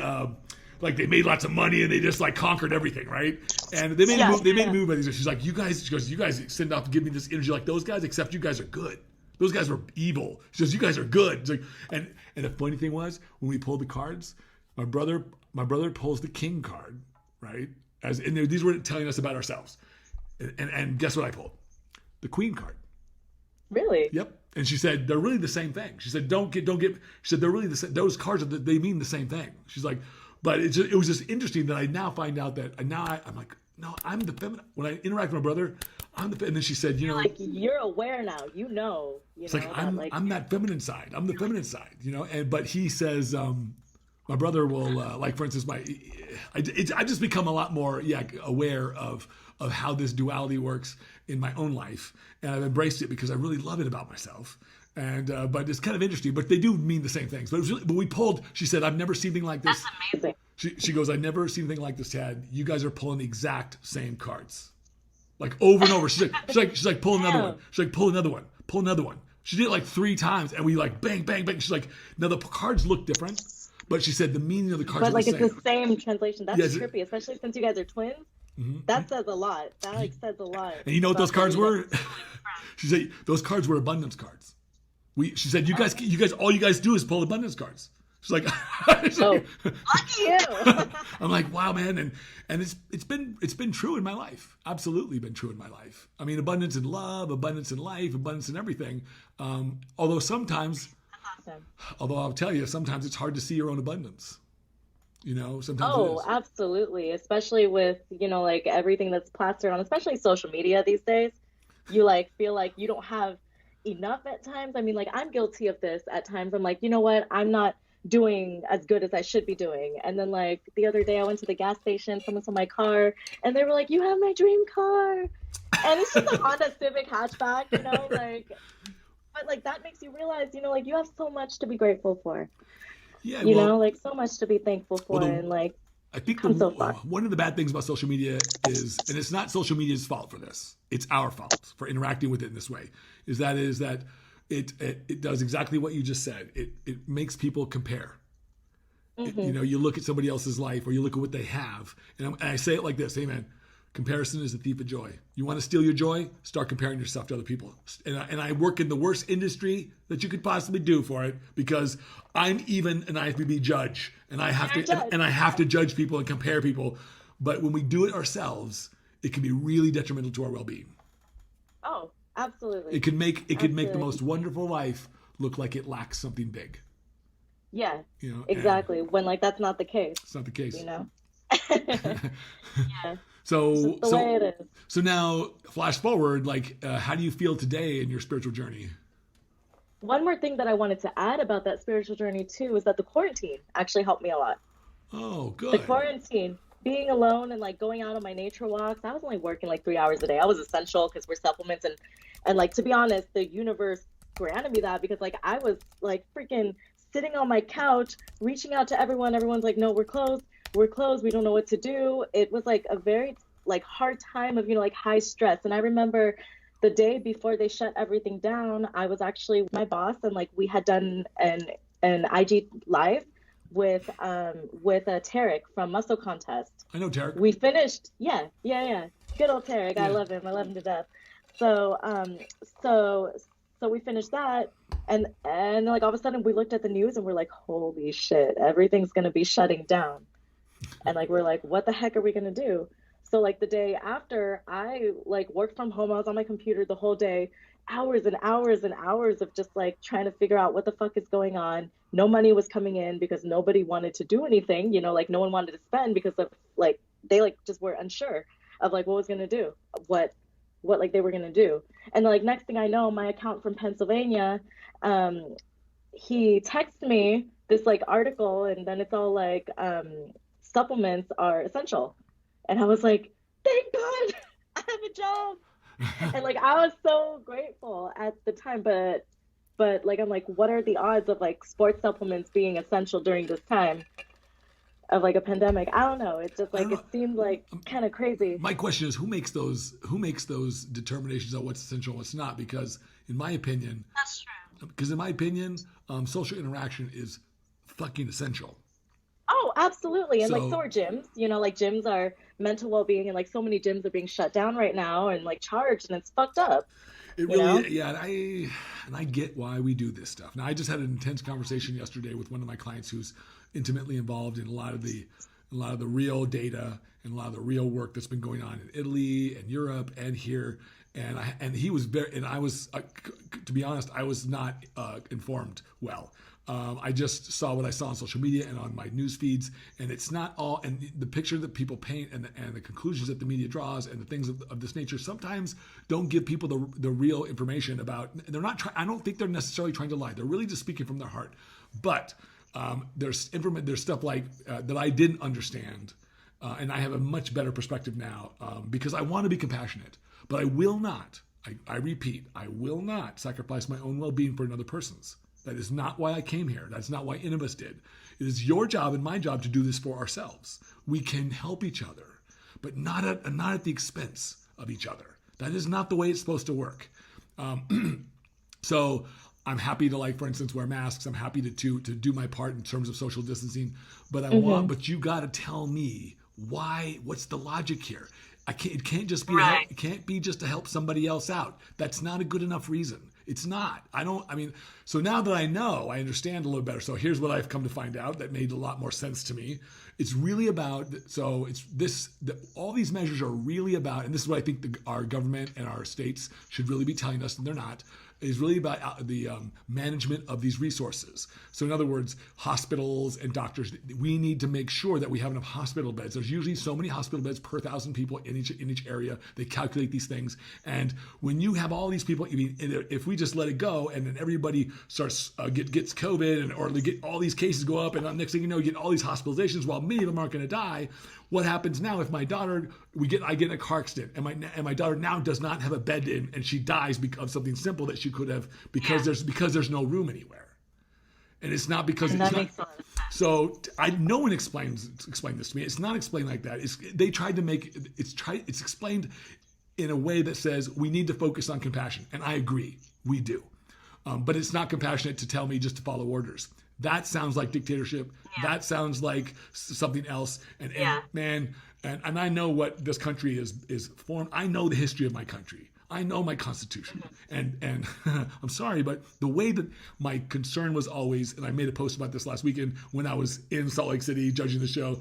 Speaker 2: like they made lots of money and they just like conquered everything, right? And they made a movie by these. She's like, you guys send out to give me this energy like those guys, except you guys are good. Those guys were evil. She says, you guys are good. It's like, and the funny thing was, when we pulled the cards, my brother pulls the king card, right? These were telling us about ourselves. And guess what I pulled? The queen card.
Speaker 3: Really?
Speaker 2: Yep. And she said, they're really the same thing. She said, don't get, she said, they're really the same. Those cards, they mean the same thing. She's like, but it was just interesting that I now find out that, and now I'm like, no, I'm the feminine. When I interact with my brother, I'm the, and then she said,
Speaker 3: like you're aware now, it's
Speaker 2: like, I'm that feminine side. I'm the feminine side, but he says, my brother will, like, for instance, I just become a lot more, aware of how this duality works in my own life. And I've embraced it because I really love it about myself. And but it's kind of interesting, but they do mean the same things. But we pulled. She said, "I've never seen anything like this."
Speaker 3: That's amazing.
Speaker 2: She goes, "I've never seen anything like this, Tad. You guys are pulling the exact same cards, like over and over." She's like, pull another one. She's like, pull another one. She did it like 3 times, and we like bang, bang, bang. She's like, now the cards look different, but she said the meaning of the cards. But
Speaker 3: like
Speaker 2: the
Speaker 3: it's the same translation. That's trippy, especially since you guys are twins. Mm-hmm. That says a lot. That like says a lot.
Speaker 2: And you know what those cards were? She said those cards were abundance cards. She said, you guys, all you guys do is pull abundance cards. She's like,
Speaker 3: lucky you.
Speaker 2: I'm like, wow, man, and it's been true in my life. Absolutely been true in my life. I mean, abundance in love, abundance in life, abundance in everything. Although sometimes,
Speaker 3: time.
Speaker 2: Although I'll tell you, sometimes it's hard to see your own abundance. You know, sometimes it
Speaker 3: Oh,
Speaker 2: is.
Speaker 3: absolutely. Especially with, like everything that's plastered on, especially social media these days. You like feel like you don't have enough at times. I mean, like I'm guilty of this at times. I'm like, you know what? I'm not doing as good as I should be doing. And then like the other day I went to the gas station, someone saw my car, and they were like, "You have my dream car." And it's just a Honda Civic hatchback, like but like that makes you realize, like you have so much to be grateful for.
Speaker 2: Yeah, well,
Speaker 3: Like so much to be thankful
Speaker 2: well,
Speaker 3: for and like
Speaker 2: I think
Speaker 3: come so far.
Speaker 2: one of the bad things about social media is, and it's not social media's fault for this, it's our fault for interacting with it in this way, is that it does exactly what you just said. It makes people compare. You look at somebody else's life, or you look at what they have, and I say it like this: hey man, comparison is the thief of joy. You want to steal your joy? Start comparing yourself to other people. And I work in the worst industry that you could possibly do for it, because I'm even an IFBB judge, and I have to judge people and compare people. But when we do it ourselves, it can be really detrimental to our well-being.
Speaker 3: Oh, absolutely.
Speaker 2: It can make the
Speaker 3: Absolutely.
Speaker 2: most wonderful life look like it lacks something big.
Speaker 3: Yeah,
Speaker 2: And
Speaker 3: exactly. When like that's not the case,
Speaker 2: it's not the case.
Speaker 3: Yeah. It's
Speaker 2: So
Speaker 3: just the way it is.
Speaker 2: so now flash forward, like how do you feel today in your spiritual journey?
Speaker 3: One more thing that I wanted to add about that spiritual journey too is that the quarantine actually helped me a lot.
Speaker 2: Oh,
Speaker 3: The
Speaker 2: good.
Speaker 3: quarantine, being alone and like going out on my nature walks, I was only working like 3 hours a day. I was essential because we're supplements and like to be honest, the universe granted me that because like I was like freaking sitting on my couch, reaching out to everyone. Everyone's like, no, we're closed. We're closed. We don't know what to do. It was like a very like hard time of, like high stress. And I remember the day before they shut everything down, I was actually with my boss and like we had done an IG live with Tarek from Muscle Contest.
Speaker 2: I know Tarek.
Speaker 3: We finished, yeah. Good old Tarek. I
Speaker 2: Yeah.
Speaker 3: love him. I love him to death. So so we finished that and like all of a sudden we looked at the news and we're like, holy shit, everything's gonna be shutting down. And like we're like, what the heck are we gonna do? So like the day after, I like worked from home. I was on my computer the whole day, hours and hours and hours of just like trying to figure out what the fuck is going on. No money was coming in because nobody wanted to do anything, like no one wanted to spend because of like they like just were unsure of like what was gonna do, what like they were gonna do. And like next thing I know, my account from Pennsylvania, he texts me this like article and then it's all like supplements are essential. And I was like, thank God I have a job. And like I was so grateful at the time, but like I'm like, what are the odds of like sports supplements being essential during this time of like a pandemic? I don't know. It's just like it seemed like kind of crazy.
Speaker 2: My question is, who makes those determinations on what's essential and what's not? Because in my opinion,
Speaker 3: That's true.
Speaker 2: social interaction is fucking essential.
Speaker 3: Oh, absolutely. And like
Speaker 2: So
Speaker 3: so are gyms. Like gyms are mental well-being and like so many gyms are being shut down right now and like charged and it's fucked up.
Speaker 2: it
Speaker 3: You know?
Speaker 2: really, yeah, and I get why we do this stuff. Now, I just had an intense conversation yesterday with one of my clients who's intimately involved in a lot of the real data and a lot of the real work that's been going on in Italy and Europe and here. And he was very, and I was, to be honest, I was not informed well. I just saw what I saw on social media and on my news feeds, and it's not all. And the picture that people paint and the conclusions that the media draws and the things of this nature sometimes don't give people the real information about. They're not. I don't think they're necessarily trying to lie. They're really just speaking from their heart. But there's stuff like that I didn't understand, and I have a much better perspective now because I want to be compassionate. But I will not, I repeat, I will not sacrifice my own well-being for another person's. That is not why I came here. That's not why any of us did. It is your job and my job to do this for ourselves. We can help each other, but not at the expense of each other. That is not the way it's supposed to work. So I'm happy to, like, for instance, wear masks. I'm happy to do my part in terms of social distancing. But but you got to tell me why. What's the logic here? It can't just be it can't be just to help somebody else out. That's not a good enough reason. It's not. So now that I know, I understand a little better. So here's what I've come to find out that made a lot more sense to me. It's really about, all these measures are really about, and this is what I think our government and our states should really be telling us, and they're not. is really about the management of these resources. So in other words, hospitals and doctors, we need to make sure that we have enough hospital beds. There's usually so many hospital beds per 1,000 people in each area. They calculate these things. And when you have all these people, I mean, if we just let it go and then everybody starts gets COVID or they get all these cases go up, and the next thing you know, you get all these hospitalizations while many of them aren't going to die. What happens now if my daughter, I get in a car accident and my daughter now does not have a bed in and she dies because of something simple that she could have because there's no room anywhere. And it's not because
Speaker 3: and
Speaker 2: it's
Speaker 3: that
Speaker 2: not.
Speaker 3: Makes sense.
Speaker 2: So no one explained this to me. It's not explained like that. They tried to make it's explained in a way that says we need to focus on compassion, and I agree, we do. But it's not compassionate to tell me just to follow orders. That sounds like dictatorship. Yeah. That sounds like something else. And man, and I know what this country is formed. I know the history of my country. I know my Constitution. And I'm sorry, but the way that my concern was always, and I made a post about this last weekend when I was in Salt Lake City judging the show.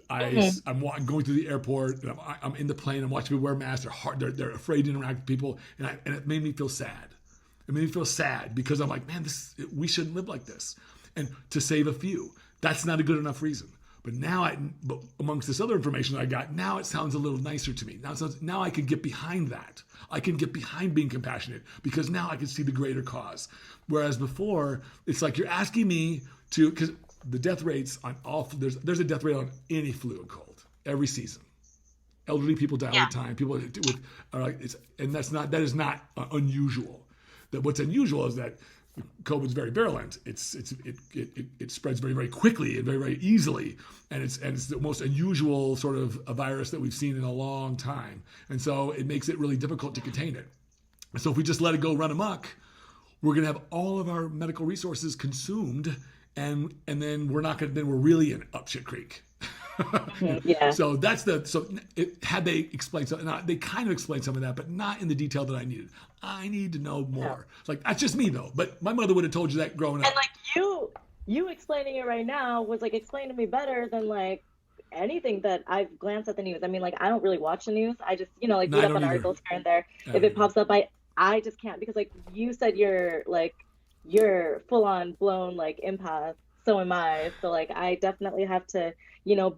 Speaker 2: I'm going through the airport, and I'm in the plane. I'm watching people wear masks. They're afraid to interact with people, and it made me feel sad. It made me feel sad because I'm like, man, we shouldn't live like this. And to save a few, that's not a good enough reason. But now, but amongst this other information that I got, now it sounds a little nicer to me. Now I can get behind that. I can get behind being compassionate because now I can see the greater cause. Whereas before, it's like you're asking me to, because the death rates on all, there's a death rate on any flu and cold every season. Elderly people die all the time. People with, and that is not unusual. That what's unusual is that COVID is very virulent. It spreads very, very quickly and very, very easily, and it's the most unusual sort of a virus that we've seen in a long time. And so it makes it really difficult to contain it. And so if we just let it go run amok, we're going to have all of our medical resources consumed, and then we're really in up shit creek.
Speaker 3: Yeah.
Speaker 2: So had they explained something, they kind of explained some of that, but not in the detail that I needed. I need to know more. Yeah. Like, that's just me though. But my mother would have told you that growing up.
Speaker 3: And like you explaining it right now was like explaining to me better than like anything that I've glanced at the news. I mean, like I don't really watch the news. I just, like read up on articles here and there. If it pops up, I just can't, because like you said, you're full on blown like empath. So am I. So like I definitely have to,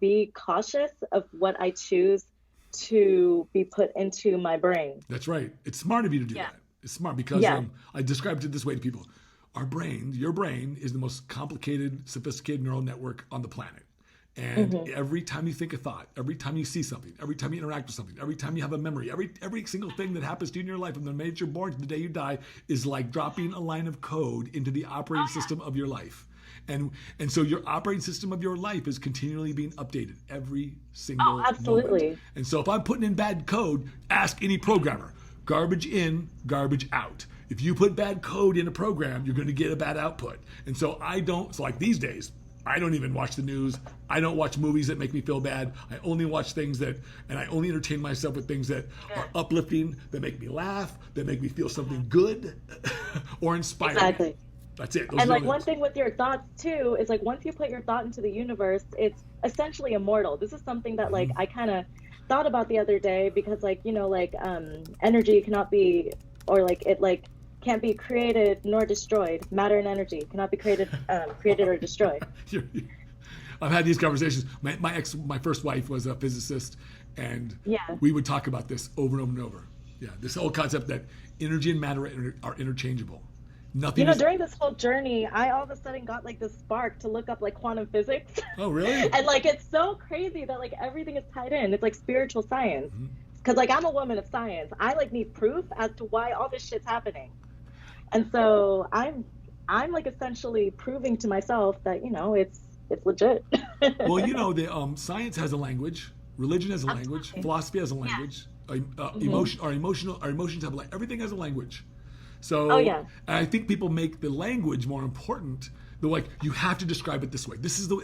Speaker 3: be cautious of what I choose to be put into my brain.
Speaker 2: That's right. It's smart of you to do that. It's smart because I described it this way to people. Your brain is the most complicated, sophisticated neural network on the planet. And every time you think a thought, every time you see something, every time you interact with something, every time you have a memory, every single thing that happens to you in your life from the minute you're born to the day you die is like dropping a line of code into the operating system of your life. And so your operating system of your life is continually being updated every single moment. And so if I'm putting in bad code, ask any programmer. Garbage in, garbage out. If you put bad code in a program, you're going to get a bad output. And so so like these days, I don't even watch the news. I don't watch movies that make me feel bad. I only watch things and I only entertain myself with things that are uplifting, that make me laugh, that make me feel something good or inspiring.
Speaker 3: Exactly.
Speaker 2: That's it.
Speaker 3: And like one thing with your thoughts too is like once you put your thought into the universe, it's essentially immortal. This is something that like I kind of thought about the other day because like energy cannot be, or like it like can't be created nor destroyed. Matter and energy cannot be created or destroyed.
Speaker 2: I've had these conversations. My first wife was a physicist, and we would talk about this over and over and over. Yeah, this whole concept that energy and matter are interchangeable. Nothing
Speaker 3: during this whole journey, I all of a sudden got like this spark to look up like quantum physics.
Speaker 2: Oh, really?
Speaker 3: And like it's so crazy that like everything is tied in. It's like spiritual science. Because like I'm a woman of science. I like need proof as to why all this shit's happening. And so I'm like essentially proving to myself that it's legit.
Speaker 2: Well, the science has a language, religion has a language, philosophy has a language, our emotions have a language. Everything has a language. So and I think people make the language more important. They're like, you have to describe it this way.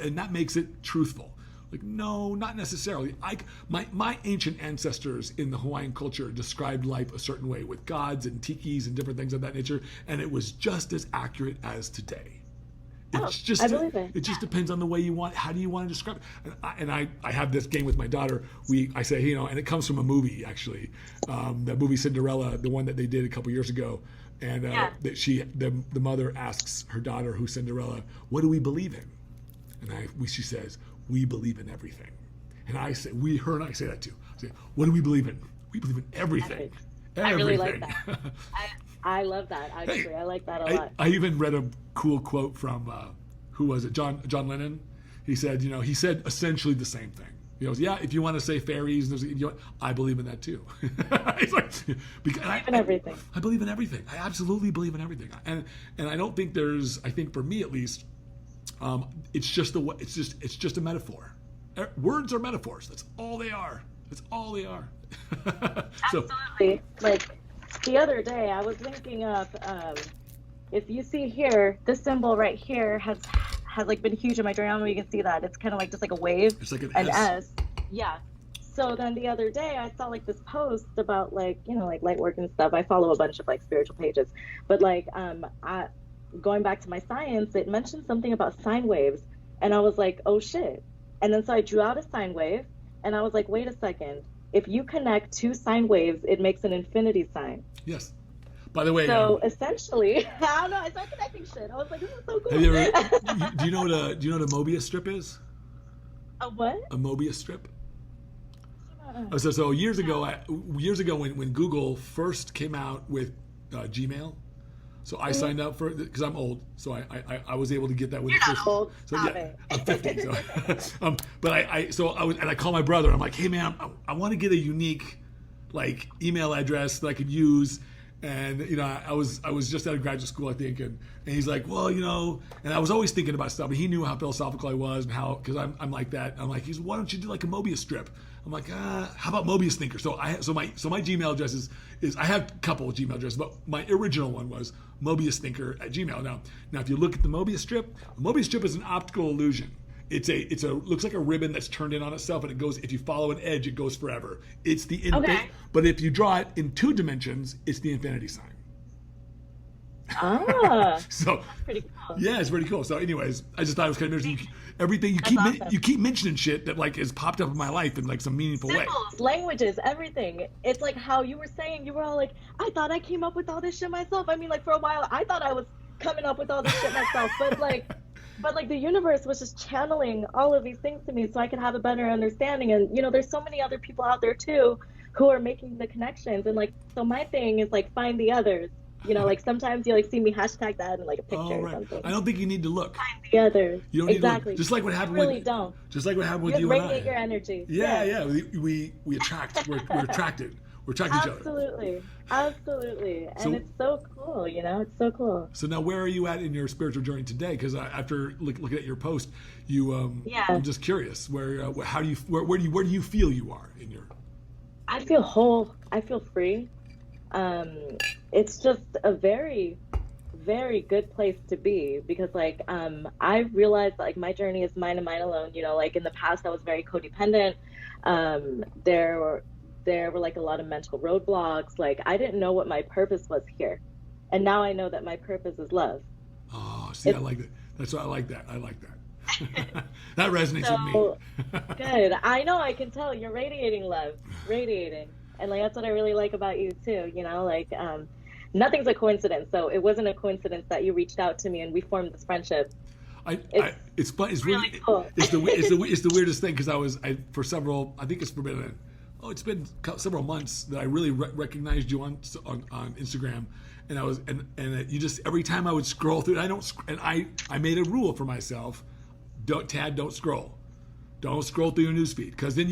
Speaker 2: And that makes it truthful. Like, no, not necessarily. My ancient ancestors in the Hawaiian culture described life a certain way with gods and tikis and different things of that nature, and it was just as accurate as today. I believe it. It just depends on the way you want. How do you want to describe it? And I have this game with my daughter. I say, and it comes from a movie actually, the movie Cinderella, the one that they did a couple years ago. and that the mother asks her daughter, who's Cinderella, what do we believe in? And she says, we believe in everything. And I say, her and I say that too. I say, what do we believe in? We believe in everything. Everything.
Speaker 3: I really like that. I love that, actually. Hey, I like that a lot.
Speaker 2: I even read a cool quote from, who was it? John Lennon. He said, he said essentially the same thing. He goes, yeah, if you want to say fairies, I believe in that too. It's like, because I believe in everything. I believe in everything. I absolutely believe in everything. And I don't think I think for me at least, it's just a metaphor. Words are metaphors. That's all they are. That's all they are.
Speaker 3: Absolutely. Like the other day, I was linking up. If you see here, this symbol right here has like been huge in my journey. I don't know if you can see that. It's kind of like just like a wave.
Speaker 2: It's like an
Speaker 3: S. Yeah. So then the other day, I saw like this post about like like light work and stuff. I follow a bunch of like spiritual pages, but like going back to my science, it mentioned something about sine waves, and I was like, oh shit. And then so I drew out a sine wave, and I was like, wait a second. If you connect two sine waves, it makes an infinity sign.
Speaker 2: Yes. By the way,
Speaker 3: so essentially, I don't know. I started connecting shit. I was like, this is so cool.
Speaker 2: Have you ever, do you know what a Mobius strip is?
Speaker 3: A what?
Speaker 2: A Mobius strip. So years ago, when Google first came out with Gmail, so I signed up for it because I'm old, so I was able to get that with
Speaker 3: You're
Speaker 2: the first.
Speaker 3: Not old.
Speaker 2: So yeah, I'm 50. So, but I called my brother. I'm like, hey man, I want to get a unique like email address that I could use. And I was just out of graduate school, I think, and he's like, well, and I was always thinking about stuff, and he knew how philosophical I was and how, because I'm like that. I'm like, why don't you do like a Mobius strip? I'm like, how about Mobius thinker? So my Gmail address is I have a couple of Gmail addresses, but my original one was Mobius thinker at Gmail. Now if you look at the Mobius strip is an optical illusion. It's looks like a ribbon that's turned in on itself, and it goes. If you follow an edge, it goes forever. It's the but if you draw it in 2 dimensions, it's the infinity sign. So
Speaker 3: that's pretty cool.
Speaker 2: Yeah, it's pretty cool. So, anyways, I just thought it was kind of interesting. Everything you keep mentioning shit that like has popped up in my life in like some meaningful way.
Speaker 3: Languages, everything. It's like how you were saying. You were all like, I thought I came up with all this shit myself. I mean, like for a while, I thought I was coming up with all this shit myself, but like the universe was just channeling all of these things to me so I could have a better understanding. And there's so many other people out there too who are making the connections. And like, so my thing is like find the others. Like sometimes you like see me hashtag that in like a picture or something.
Speaker 2: I don't think you need to look.
Speaker 3: Find the others.
Speaker 2: You don't
Speaker 3: exactly.
Speaker 2: Need to look. Just like what happened.
Speaker 3: Don't.
Speaker 2: Just like what happened with you and I.
Speaker 3: Radiate your energy.
Speaker 2: Yeah. We attract. We're attracted. We're attracted each other.
Speaker 3: Absolutely. And it's so cool. It's so cool.
Speaker 2: So now, where are you at in your spiritual journey today? Because after looking at your post, I'm just curious. Where do you feel you are in your?
Speaker 3: I feel whole. I feel free. It's just a very, very good place to be because like I realized like my journey is mine and mine alone. Like in the past I was very codependent. There were like a lot of mental roadblocks. Like I didn't know what my purpose was here, and now I know that my purpose is love.
Speaker 2: Oh, see, I like that. That's why I like that. That resonates with
Speaker 3: me. Good. I know. I can tell you're radiating love, and like that's what I really like about you too. Like nothing's a coincidence. So it wasn't a coincidence that you reached out to me and we formed this friendship.
Speaker 2: It's really cool. It's the weirdest thing because for several. I think it's been several months that I really recognized you on Instagram, and I was and you just every time I would scroll through, I made a rule for myself, don't scroll. Don't scroll through your newsfeed because then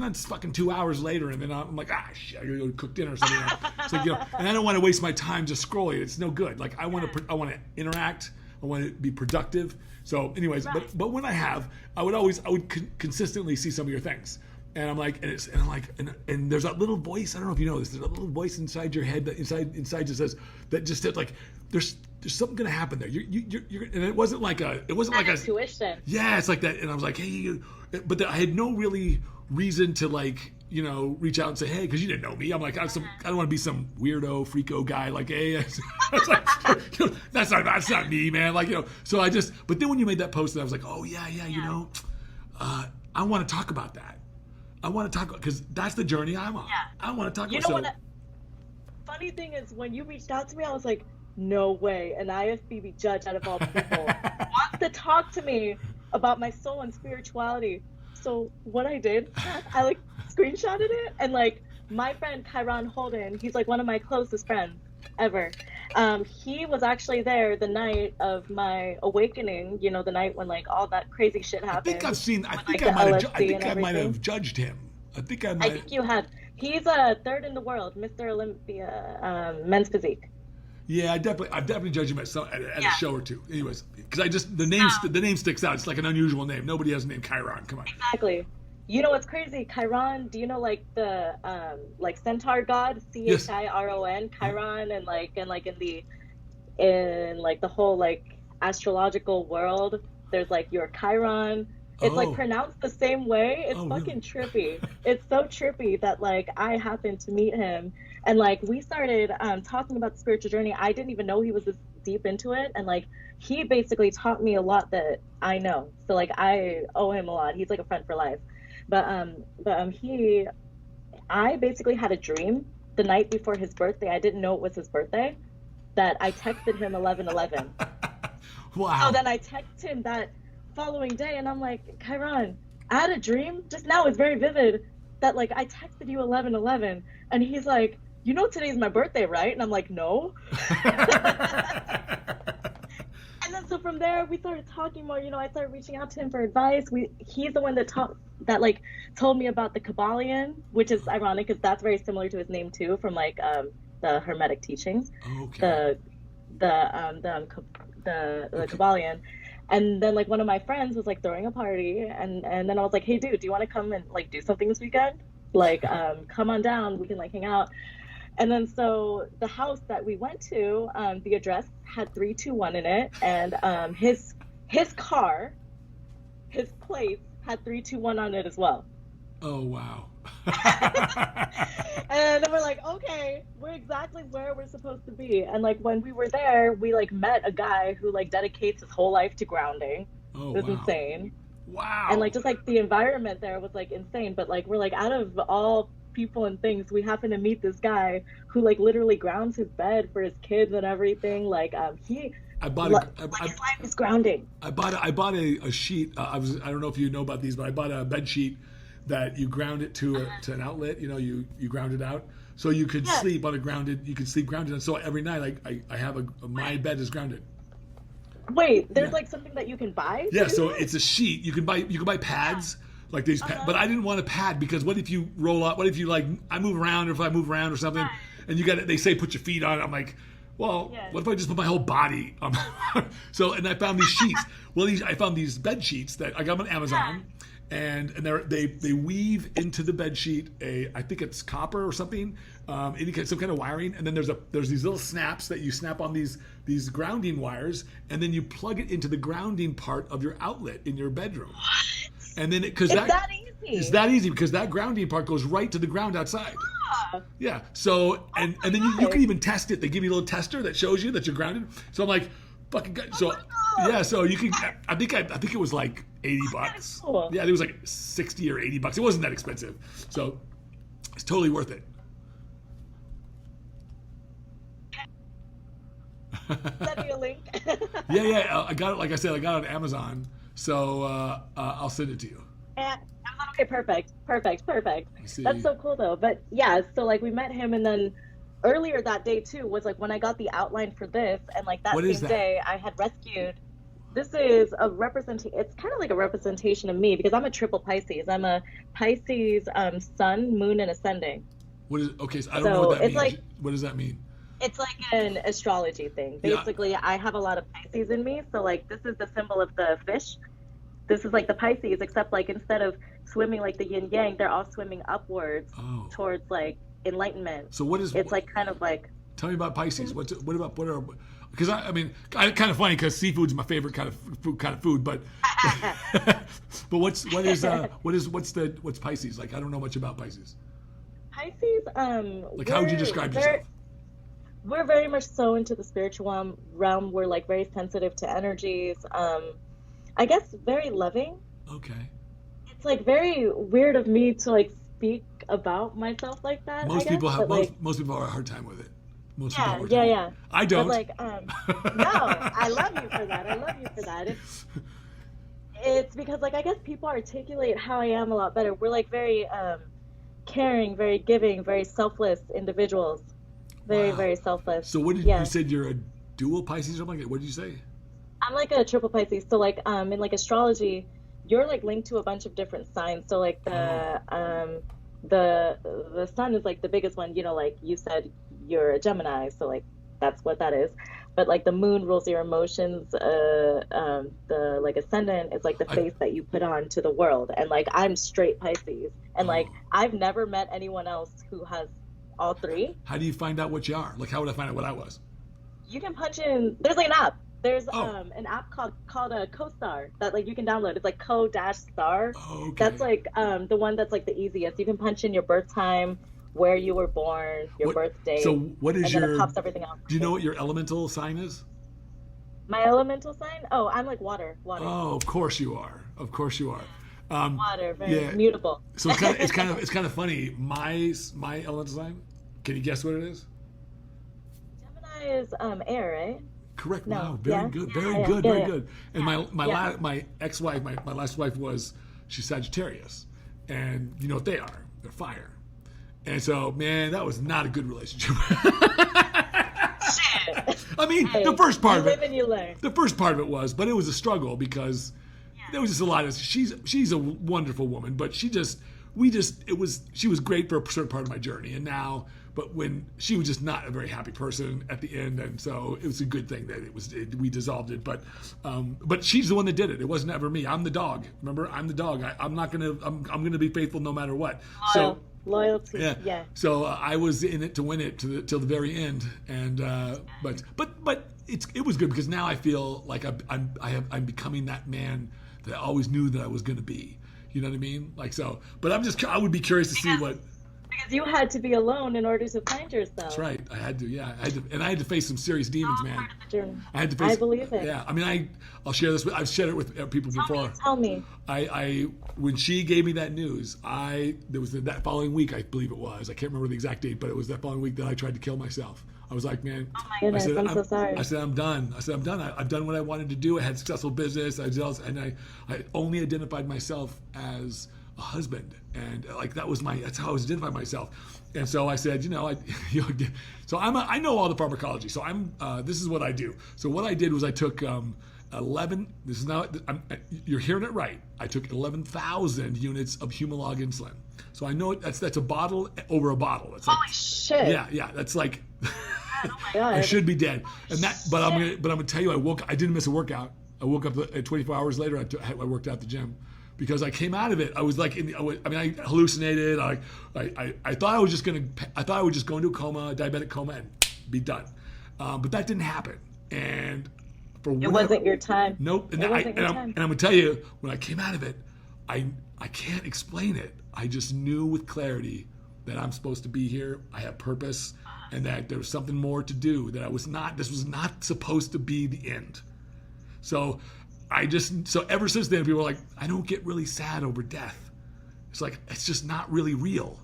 Speaker 2: it's fucking 2 hours later and then I'm like, shit, I gotta go cook dinner or something. So, and I don't want to waste my time just scrolling. It's no good. Like I want to interact. I want to be productive. So anyways, right. but when I would consistently see some of your things. And I'm like, and there's that little voice. I don't know if you know this. There's a little voice inside your head that inside just says like, there's something gonna happen there. You're and it wasn't like a
Speaker 3: intuition.
Speaker 2: Yeah, it's like that. And I was like, hey, but I had no really reason to like reach out and say hey because you didn't know me. I'm like I don't want to be some weirdo freako guy like hey. It's like, that's not me, man. Like So but then when you made that post, and I was like, oh yeah. I want to talk about that. I want to talk because that's the journey I'm on. Yeah. I want to talk about.
Speaker 3: Funny thing is, when you reached out to me, I was like, no way, an IFBB judge out of all people wants to talk to me about my soul and spirituality. So what I did, I like screenshotted it, and like my friend Kyron Holden, he's like one of my closest friends ever. He was actually there the night of my awakening, you know, the night when like all that crazy shit happened.
Speaker 2: I think I might have judged him. I think
Speaker 3: you had. He's third in the world, Mr. Olympia, men's physique.
Speaker 2: Yeah, I've definitely judged him at a show or two. Anyways, because the name sticks out. It's like an unusual name. Nobody has the name Chiron. Come on.
Speaker 3: Exactly. You know what's crazy? Chiron. Do you know like the like centaur god, Chiron, Chiron, and like in the whole like astrological world, there's like your Chiron. It's like pronounced the same way. It's fucking trippy. It's so trippy that like I happened to meet him, and like we started talking about the spiritual journey. I didn't even know he was this deep into it, and like he basically taught me a lot that I know. So like I owe him a lot. He's like a friend for life. I basically had a dream the night before his birthday. I didn't know it was his birthday. That I texted him 11/11.
Speaker 2: Wow.
Speaker 3: So then I texted him that following day, and I'm like, Chiron, I had a dream just now. It's very vivid that like I texted you 11/11, and he's like, you know today's my birthday, right? And I'm like, no. And then so from there we started talking more. You know, I started reaching out to him for advice. He's the one that told me about the Kabbalion, which is ironic because that's very similar to his name too, from like the Hermetic teachings.
Speaker 2: Okay.
Speaker 3: The Kabbalion. And then like one of my friends was like throwing a party, and then I was like, hey dude, do you want to come and like do something this weekend? Like come on down, we can like hang out. And then so the house that we went to, the address had 321 in it, and his car, his place had 321 on it as well.
Speaker 2: Oh wow.
Speaker 3: And then we're like, okay, we're exactly where we're supposed to be. And like when we were there, we like met a guy who like dedicates his whole life to grounding.
Speaker 2: Oh,
Speaker 3: it was
Speaker 2: wow.
Speaker 3: insane.
Speaker 2: Wow.
Speaker 3: And like just like the environment there was like insane. But like we're like, out of all people and things, we happen to meet this guy who like literally grounds his bed for his kids and everything. Like his life is grounding.
Speaker 2: I bought a sheet. I don't know if you know about these, but I bought a bed sheet that you ground it to an outlet. You know, you ground it out so you could sleep on a grounded. You could sleep grounded, and so every night I have my bed is grounded.
Speaker 3: Wait, there's like something that you can buy?
Speaker 2: Yeah, so it's a sheet. You can buy pads. Like these, but I didn't want a pad because what if you roll up? What if you like I move around, or if I move around or something, and they say put your feet on it. I'm like, well, what if I just put my whole body on? So and I found these sheets. Well, I found these bed sheets that I got them on Amazon, and they weave into the bed sheet I think it's copper or something, some kind of wiring, and then there's these little snaps that you snap on these grounding wires, and then you plug it into the grounding part of your outlet in your bedroom. And then it's that easy because that grounding part goes right to the ground outside. Yeah. So and then you can even test it. They give you a little tester that shows you that you're grounded. So I'm like, fucking good. So yeah. So you can. I think it was like $80.
Speaker 3: Cool.
Speaker 2: Yeah, it was like $60 or $80. It wasn't that expensive. So it's totally worth it.
Speaker 3: Send me a link.
Speaker 2: Yeah. I got it. Like I said, I got it on Amazon. So I'll send it to you.
Speaker 3: Okay, perfect. That's so cool though. But yeah, so like we met him, and then earlier that day too was like when I got the outline for this, and like that same day I had rescued. This is a representation. It's kind of like a representation of me because I'm a triple Pisces. I'm a Pisces sun, moon, and ascending.
Speaker 2: What is okay? So I don't know what that means.
Speaker 3: Like,
Speaker 2: what does that mean?
Speaker 3: It's like an astrology thing. Basically, I have a lot of Pisces in me. So like this is the symbol of the fish. This is like the Pisces, except like instead of swimming like the yin yang, they're all swimming upwards towards like enlightenment.
Speaker 2: So what is? It's
Speaker 3: like kind of like.
Speaker 2: Tell me about Pisces. What are? Because I mean, kind of funny because seafood's my favorite kind of food, but but what's Pisces like? I don't know much about Pisces.
Speaker 3: Pisces,
Speaker 2: like how would you describe yourself?
Speaker 3: We're very much so into the spiritual realm. We're like very sensitive to energies. I guess very loving.
Speaker 2: Okay.
Speaker 3: It's like very weird of me to like speak about myself like that.
Speaker 2: Most people have a hard time with it. Most people
Speaker 3: Yeah,
Speaker 2: don't work
Speaker 3: yeah,
Speaker 2: that.
Speaker 3: yeah.
Speaker 2: I don't.
Speaker 3: But like, no, I love you for that. I love you for that. It's because like I guess people articulate how I am a lot better. We're like very caring, very giving, very selfless individuals. Very,
Speaker 2: Wow.
Speaker 3: very selfless.
Speaker 2: So what did you
Speaker 3: Yeah.
Speaker 2: said? You're a dual Pisces or something like that? What did you say?
Speaker 3: I'm like a triple Pisces. So like in like astrology, you're like linked to a bunch of different signs. So like
Speaker 2: Oh,
Speaker 3: the sun is like the biggest one, you know, like you said you're a Gemini, so like that's what that is. But like the moon rules your emotions, the like ascendant is like the
Speaker 2: I
Speaker 3: face that you put on to the world. And like I'm straight Pisces. And like
Speaker 2: oh.
Speaker 3: I've never met anyone else who has all three.
Speaker 2: How do you find out what you are? Like, how would I find out what I was?
Speaker 3: You can punch in. There's like an app. There's
Speaker 2: Oh,
Speaker 3: an app called a CoStar that like you can download. It's like co-star.
Speaker 2: oh,
Speaker 3: That's
Speaker 2: okay.
Speaker 3: like the one that's like the easiest. You can punch in your birth time, where you were born, your
Speaker 2: What?
Speaker 3: birth
Speaker 2: So,
Speaker 3: date,
Speaker 2: what is
Speaker 3: and then it
Speaker 2: your?
Speaker 3: pops everything out
Speaker 2: Do you
Speaker 3: for
Speaker 2: know
Speaker 3: you.
Speaker 2: what your elemental sign is?
Speaker 3: My elemental sign? Oh, I'm like water. Water.
Speaker 2: Oh, of course you are. Of course you are.
Speaker 3: Water, very
Speaker 2: Yeah.
Speaker 3: mutable.
Speaker 2: So it's kind of funny. My elemental sign. Can you guess what it is?
Speaker 3: Gemini is air, right?
Speaker 2: Correct.
Speaker 3: No.
Speaker 2: Wow. Very
Speaker 3: Yeah.
Speaker 2: good.
Speaker 3: Yeah,
Speaker 2: Very
Speaker 3: yeah,
Speaker 2: good.
Speaker 3: yeah,
Speaker 2: Very
Speaker 3: yeah.
Speaker 2: good. And
Speaker 3: Yeah.
Speaker 2: my ex-wife, my last wife was she's Sagittarius, and you know what they are? They're fire. And so, man, that was not a good relationship.
Speaker 3: Shit.
Speaker 2: I mean,
Speaker 3: Hey,
Speaker 2: the first part
Speaker 3: you
Speaker 2: of
Speaker 3: live
Speaker 2: it,
Speaker 3: and you learn.
Speaker 2: the first part of it was, but it was a struggle because there was just a lot of. She's a wonderful woman, but she was great for a certain part of my journey, and now. But when she was just not a very happy person at the end, and so it was a good thing that we dissolved it. But she's the one that did it. It wasn't ever me. I'm the dog. Remember, I'm the dog. I'm gonna be faithful no matter what. So
Speaker 3: Loyalty.
Speaker 2: yeah.
Speaker 3: Yeah.
Speaker 2: So I was in it to win it till the very end, and but it was good because now I feel like I'm becoming that man that I always knew that I was gonna be. You know what I mean? Like so. But I would be curious to see what.
Speaker 3: Because you had to be alone in order to find yourself.
Speaker 2: That's right. I had to. Yeah. I had to face some serious demons, man.
Speaker 3: Journey.
Speaker 2: I had to face.
Speaker 3: I believe it.
Speaker 2: Yeah. I mean, I'll share this. I've shared it with people before.
Speaker 3: Tell me.
Speaker 2: I when she gave me that news, there was that following week, I believe it was. I can't remember the exact date, but it was that following week that I tried to kill myself. I was like, man.
Speaker 3: Oh my goodness, I'm so sorry.
Speaker 2: I said, I'm done. I've done what I wanted to do. I had successful business. I only identified myself as a husband, and like that's how I was identifying myself. And so I said, so I know all the pharmacology. So this is what I do. So what I did was I took 11. This is now you're hearing it right. I took 11,000 units of Humalog insulin. So I know that's a bottle over a bottle. It's like,
Speaker 3: Holy shit.
Speaker 2: yeah. That's like
Speaker 3: Oh my God.
Speaker 2: I should be dead. And but I'm gonna tell you, I didn't miss a workout. I woke up 24 hours later. I worked out at the gym. Because I came out of it, I was like, I hallucinated. I thought I was just go into a coma, diabetic coma, and be done. But that didn't happen. And
Speaker 3: It wasn't your time.
Speaker 2: Nope. And
Speaker 3: It
Speaker 2: I'm
Speaker 3: wasn't your time.
Speaker 2: gonna tell you, when I came out of it, I can't explain it. I just knew with clarity that I'm supposed to be here. I have purpose, and that there was something more to do. That this was not supposed to be the end. So ever since then, people are like, I don't get really sad over death. It's like, it's just not really real.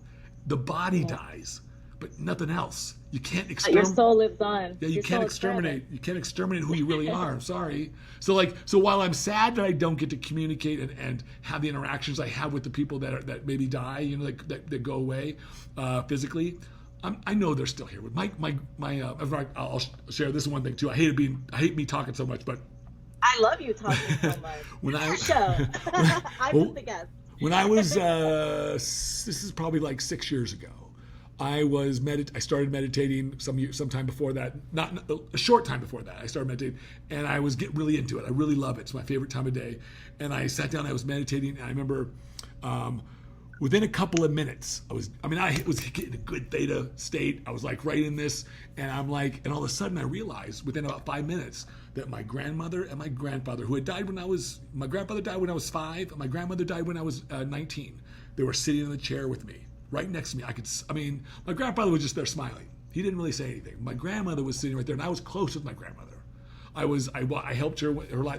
Speaker 2: The body dies, but nothing else. You can't
Speaker 3: But your
Speaker 2: exterminate.
Speaker 3: soul lives on.
Speaker 2: Yeah, you
Speaker 3: Your
Speaker 2: can't
Speaker 3: soul is forever.
Speaker 2: exterminate. You can't exterminate who you really are. I'm sorry. So while I'm sad that I don't get to communicate and have the interactions I have with the people that maybe die, that go away physically, I know they're still here. With I'll share this one thing too. I hate me talking so much, but
Speaker 3: I love you talking so much.
Speaker 2: when I
Speaker 3: Show. I'm just the guest.
Speaker 2: when I was this is probably like 6 years ago. I started meditating sometime before that, not a short time before that. I started meditating, and I was getting really into it. I really love it. It's my favorite time of day. And I sat down. I was meditating, and I remember within a couple of minutes, I was getting a good theta state. I was like right in this, and and all of a sudden I realized within about 5 minutes that my grandmother and my grandfather, who had died my grandfather died when I was 5, and my grandmother died when I was 19. They were sitting in the chair with me, right next to me. My grandfather was just there smiling. He didn't really say anything. My grandmother was sitting right there, and I was close with my grandmother. I helped her.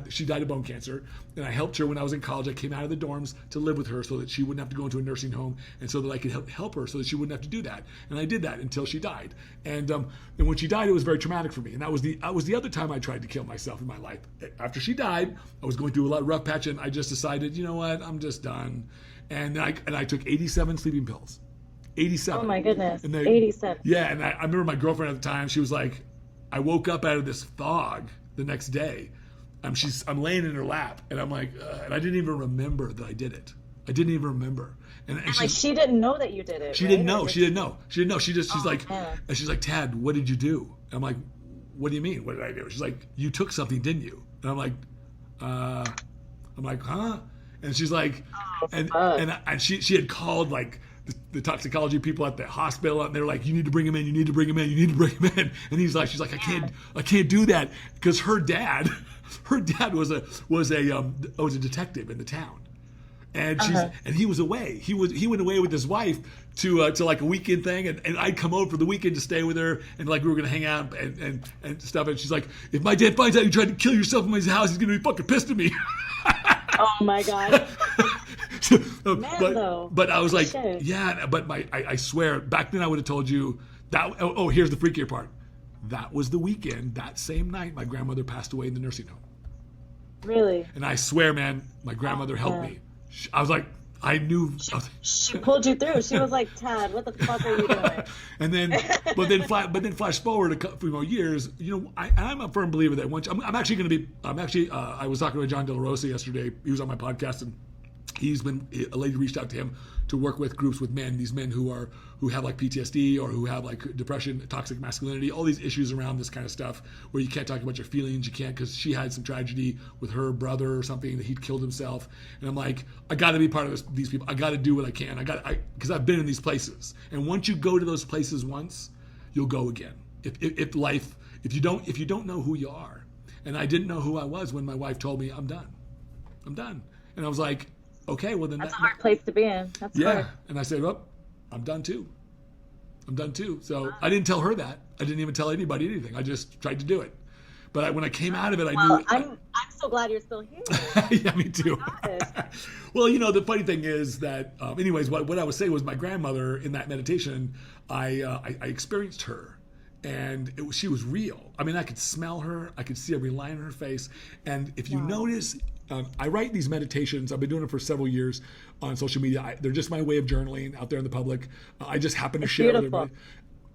Speaker 2: She died of bone cancer, and I helped her when I was in college. I came out of the dorms to live with her so that she wouldn't have to go into a nursing home, and so that I could help her so that she wouldn't have to do that. And I did that until she died. And when she died, it was very traumatic for me. And that was the other time I tried to kill myself in my life. After she died, I was going through a lot of rough patch, and I just decided, you know what, I'm just done. And I took 87 sleeping pills. 87.
Speaker 3: Oh my goodness. 87.
Speaker 2: Yeah, and I remember my girlfriend at the time, she was like, I woke up out of this fog the next day. I'm laying in her lap, and I'm like, and I didn't even remember that I did it. I didn't even remember. And
Speaker 3: like she didn't know that you did it.
Speaker 2: She didn't know. She didn't know. She's like, and she's like, Tad, what did you do? And I'm like, what do you mean? What did I do? She's like, you took something, didn't you? And I'm like, huh? And she's like, and she had called like the toxicology people at the hospital, and they're like, you need to bring him in, you need to bring him in, you need to bring him in. And she's like, I can't do that, because her dad was a detective in the town. And he was away. He went away with his wife to like a weekend thing, and I'd come over for the weekend to stay with her, and like we were gonna hang out and stuff. And she's like, if my dad finds out you tried to kill yourself in my house, he's gonna be fucking pissed at me.
Speaker 3: Oh my God.
Speaker 2: But I was like,
Speaker 3: shit.
Speaker 2: yeah. But I swear, back then I would have told you that. Oh, here's the freakier part. That was the weekend. That same night, my grandmother passed away in the nursing home.
Speaker 3: Really?
Speaker 2: And I swear, man, my grandmother helped me. I was like, I knew.
Speaker 3: She pulled you through. She was like, Tad, what the fuck are you doing?
Speaker 2: And then flash forward a few more years. You know, I'm a firm believer that once I'm actually going to be. I was talking to John De La Rosa yesterday. He was on my podcast, and a lady reached out to him to work with groups with men, these men who have like PTSD or who have like depression, toxic masculinity, all these issues around this kind of stuff where you can't talk about your feelings. You can't, because she had some tragedy with her brother or something, that he'd killed himself. And I'm like, I got to be part of these people. I got to do what I can. Because I've been in these places. And once you go to those places once, you'll go again. If you don't know who you are. And I didn't know who I was when my wife told me, I'm done. And I was like, okay, well then
Speaker 3: that's a hard place to be in. That's hard.
Speaker 2: And I said, well, I'm done too. So I didn't tell her that. I didn't even tell anybody anything. I just tried to do it. But when I came out of it, I knew.
Speaker 3: I'm so glad you're still here.
Speaker 2: Yeah, me too. Well, you know, the funny thing is that, anyways, what I was saying was my grandmother in that meditation, I experienced her. And she was real. I mean, I could smell her. I could see every line on her face. And if you notice, I write these meditations. I've been doing it for several years on social media. They're just my way of journaling out there in the public. I just happen to share with everybody.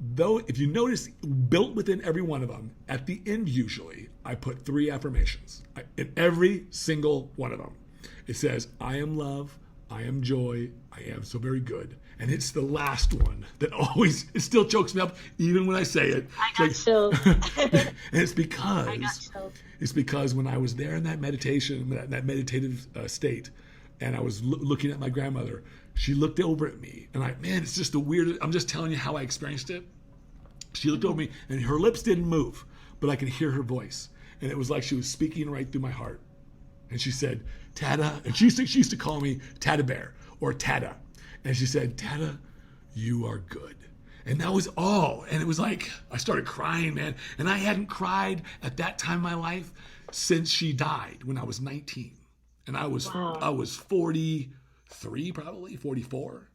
Speaker 2: Though, if you notice, built within every one of them, at the end usually, I put 3 affirmations. In every single one of them. It says, I am love, I am joy, I am so very good. And it's the last one that always, it still chokes me up even when I say it.
Speaker 3: I got chills.
Speaker 2: And it's because when I was there in that meditation, that meditative state, and I was looking at my grandmother, she looked over at me, and it's just the weirdest. I'm just telling you how I experienced it. She looked over me, and her lips didn't move, but I could hear her voice, and it was like she was speaking right through my heart. And she said, Tada, and she used to call me Tada Bear or Tada. And she said, Tada, you are good. And that was all. And it was like, I started crying, man. And I hadn't cried at that time in my life since she died when I was 19. And I was 43, probably 44.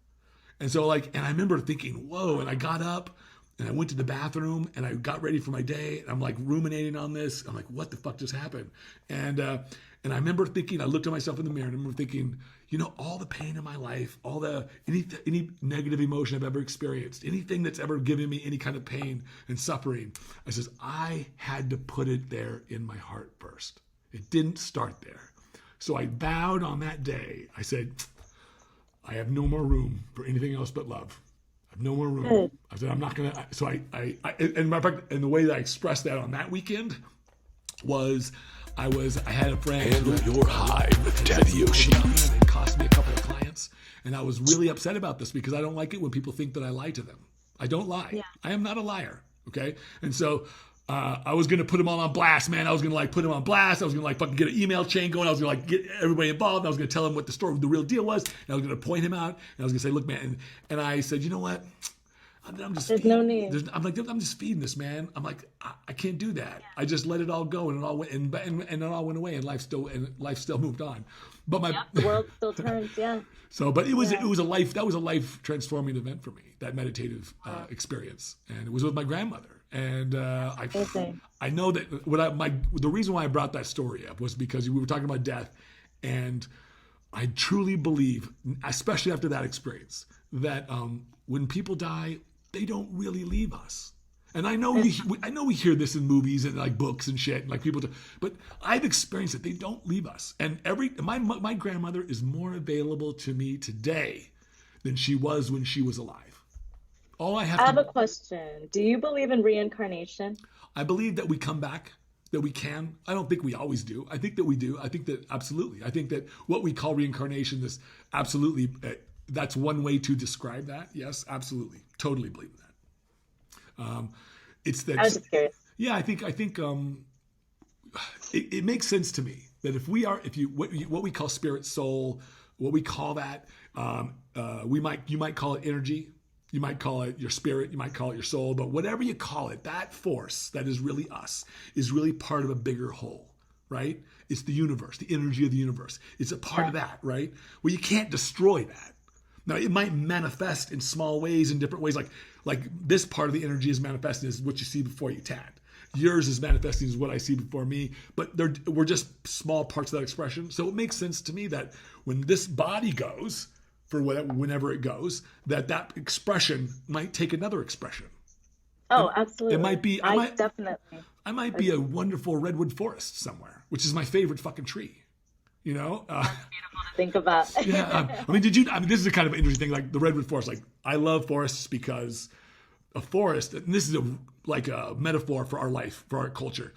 Speaker 2: And so and I remember thinking, whoa. And I got up and I went to the bathroom and I got ready for my day. And I'm like ruminating on this. I'm like, what the fuck just happened? And I remember thinking, I looked at myself in the mirror and I remember thinking, you know, all the pain in my life, any negative emotion I've ever experienced, anything that's ever given me any kind of pain and suffering, I says, I had to put it there in my heart first. It didn't start there. So I vowed on that day, I said, I have no more room for anything else but love. I have no more room. Good. I said, I'm not going to, so and the way that I expressed that on that weekend was, I had a friend.
Speaker 1: Handle your hive with Daddy Yoshi.
Speaker 2: It cost me a couple of clients, and I was really upset about this because I don't like it when people think that I lie to them. I don't lie. Yeah. I am not a liar. Okay, and so I was gonna put them all on blast, man. I was gonna put them on blast. I was gonna fucking get an email chain going. I was gonna get everybody involved. I was gonna tell them what the real deal was, and I was gonna point him out. And I was gonna say, look, man, and I said, you know what? I'm just
Speaker 3: There's no need.
Speaker 2: I'm like, I'm just feeding this, man. I'm like, I can't do that. I just let it all go, and it all went, and it all went away, and life still moved on. But
Speaker 3: the world still turns, yeah.
Speaker 2: So, but it was a life transforming event for me, that meditative experience, and it was with my grandmother. And I know that the reason why I brought that story up was because we were talking about death, and I truly believe, especially after that experience, that when people die, they don't really leave us. And I know we hear this in movies and like books and shit, and like people do, but I've experienced it. They don't leave us. And my grandmother is more available to me today than she was when she was alive. I
Speaker 3: have a question. Do you believe in reincarnation?
Speaker 2: I believe that we come back, that we can. I don't think we always do. I think that we do. I think that absolutely. I think that what we call reincarnation is absolutely. That's one way to describe that. Yes, absolutely, totally believe in that. It's that.
Speaker 3: I was just curious.
Speaker 2: Yeah, I think it makes sense to me that what we call spirit, soul, what we call that, you might call it energy, you might call it your spirit, you might call it your soul, but whatever you call it, that force that is really us is really part of a bigger whole. Right? It's the universe, the energy of the universe. It's a part of that, right? Well, you can't destroy that. Now, it might manifest in small ways, in different ways. Like this part of the energy is manifesting as what you see before you, Tad. Yours is manifesting as what I see before me. But we're just small parts of that expression. So it makes sense to me that when this body goes, whenever it goes, that expression might take another expression.
Speaker 3: Oh, absolutely.
Speaker 2: It might be.
Speaker 3: Definitely.
Speaker 2: I might be a wonderful redwood forest somewhere, which is my favorite fucking tree. You know,
Speaker 3: that's beautiful to think about.
Speaker 2: Yeah, this is a kind of interesting thing. Like the redwood forest. Like I love forests because a forest. And this is like a metaphor for our life, for our culture.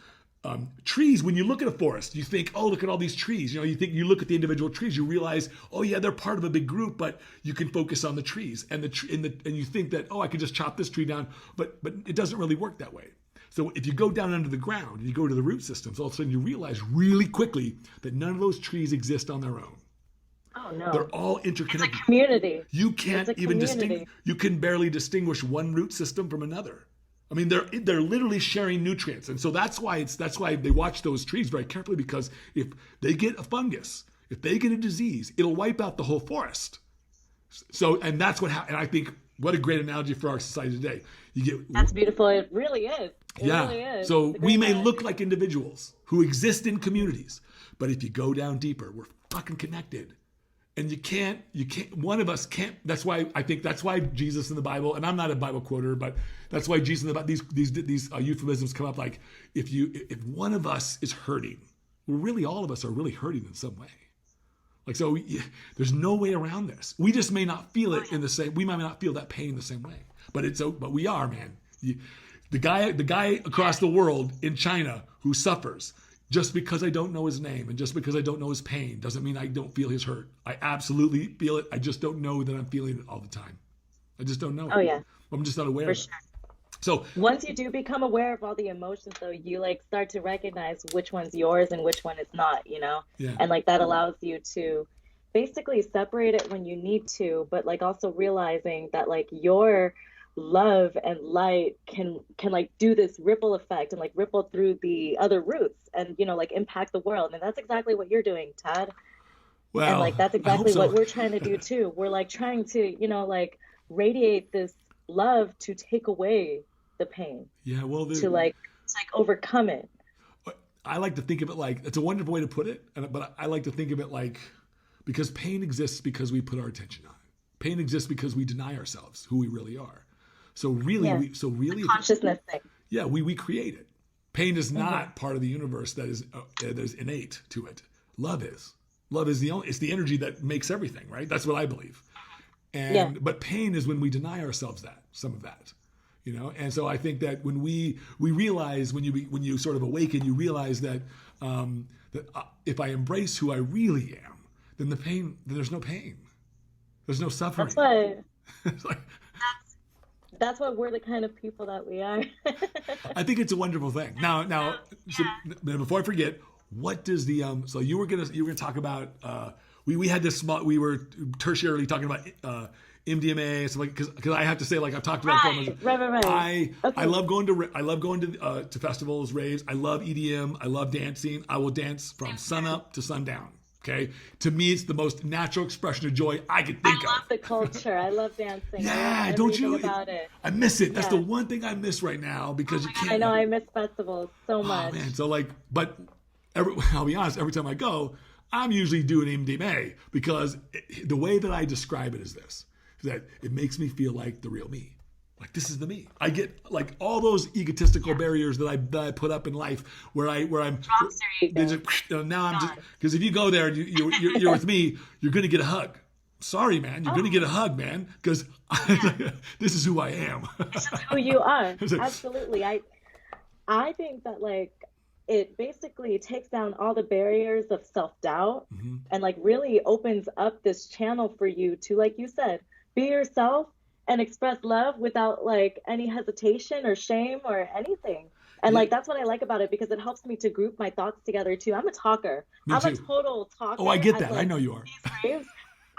Speaker 2: Trees. When you look at a forest, you think, oh, look at all these trees. You know, you look at the individual trees, you realize, oh yeah, they're part of a big group, but you can focus on the trees and and you think that, oh, I could just chop this tree down, but it doesn't really work that way. So if you go down under the ground and you go to the root systems, all of a sudden you realize really quickly that none of those trees exist on their own.
Speaker 3: Oh no.
Speaker 2: They're all interconnected.
Speaker 3: It's a community.
Speaker 2: You can't even distinguish. You can barely distinguish one root system from another. I mean, they're literally sharing nutrients, and so that's why they watch those trees very carefully, because if they get a fungus, if they get a disease, it'll wipe out the whole forest. So, and that's what happened. And I think what a great analogy for our society today.
Speaker 3: That's beautiful. It really is. It really is.
Speaker 2: So we may look like individuals who exist in communities, but if you go down deeper, we're fucking connected. And you can't, one of us can't, that's why Jesus in the Bible, and I'm not a Bible quoter, but that's why Jesus in the Bible, these euphemisms come up, like, if one of us is hurting, well, really all of us are really hurting in some way. Like, so there's no way around this. We just may not feel it we might not feel that pain the same way, but we are, man. The guy across the world in China who suffers, just because I don't know his name and just because I don't know his pain doesn't mean I don't feel his hurt. I absolutely feel it. I just don't know that I'm feeling it all the time. I just don't know.
Speaker 3: Oh yeah.
Speaker 2: I'm just not aware of it. So
Speaker 3: once you do become aware of all the emotions, though, you like start to recognize which one's yours and which one is not, you know?
Speaker 2: Yeah.
Speaker 3: And like that allows you to basically separate it when you need to, but like also realizing that like your love and light can like do this ripple effect and like ripple through the other roots and, you know, like impact the world. And that's exactly what you're doing, Tad.
Speaker 2: Well,
Speaker 3: and like that's exactly what we're trying to do too. We're like trying to, you know, like radiate this love to take away the pain.
Speaker 2: Yeah, well,
Speaker 3: to like overcome it.
Speaker 2: I like to think of it like, it's a wonderful way to put it, but I like to think of it like, because pain exists because we put our attention on it. Pain exists because we deny ourselves who we really are. So really,
Speaker 3: the consciousness thing.
Speaker 2: Yeah, we create it. Pain is not part of the universe that is innate to it. Love is. Love is it's the energy that makes everything, right? That's what I believe. But pain is when we deny ourselves some of that, you know. And so I think that when we realize, when you sort of awaken, you realize that if I embrace who I really am, then there's no pain, there's no suffering.
Speaker 3: That's why. That's why we're the kind of people that we are.
Speaker 2: I think it's a wonderful thing. Now, so before I forget, what does the so you were gonna talk about we had this small, we were tertiarily talking about MDMA and stuff like, because I have to say, like I've talked about before,
Speaker 3: Right.
Speaker 2: I love going to festivals, raves. I love EDM. I love dancing. I will dance from sunup to sundown. Okay, to me, it's the most natural expression of joy I could think of.
Speaker 3: I love the culture. I love dancing.
Speaker 2: Yeah, don't you? About it. I miss it. That's the one thing I miss right now because you can't.
Speaker 3: I know. I miss festivals so much.
Speaker 2: Oh man, so like, but I'll be honest. Every time I go, I'm usually doing MDMA because the way that I describe it is this: is that it makes me feel like the real me. Like this is the me. I get like all those egotistical barriers that I put up in life, where I'm now I'm just because if you go there and you're with me, you're gonna get a hug. Sorry, man, you're gonna get a hug, man, because this is who I am.
Speaker 3: This is who you are. Absolutely. I think that like it basically takes down all the barriers of self-doubt and like really opens up this channel for you to, like you said, be yourself and express love without like any hesitation or shame or anything. And like that's what I like about it because it helps me to group my thoughts together too. I'm a talker. I'm a total talker.
Speaker 2: Oh, I get that. I know you are.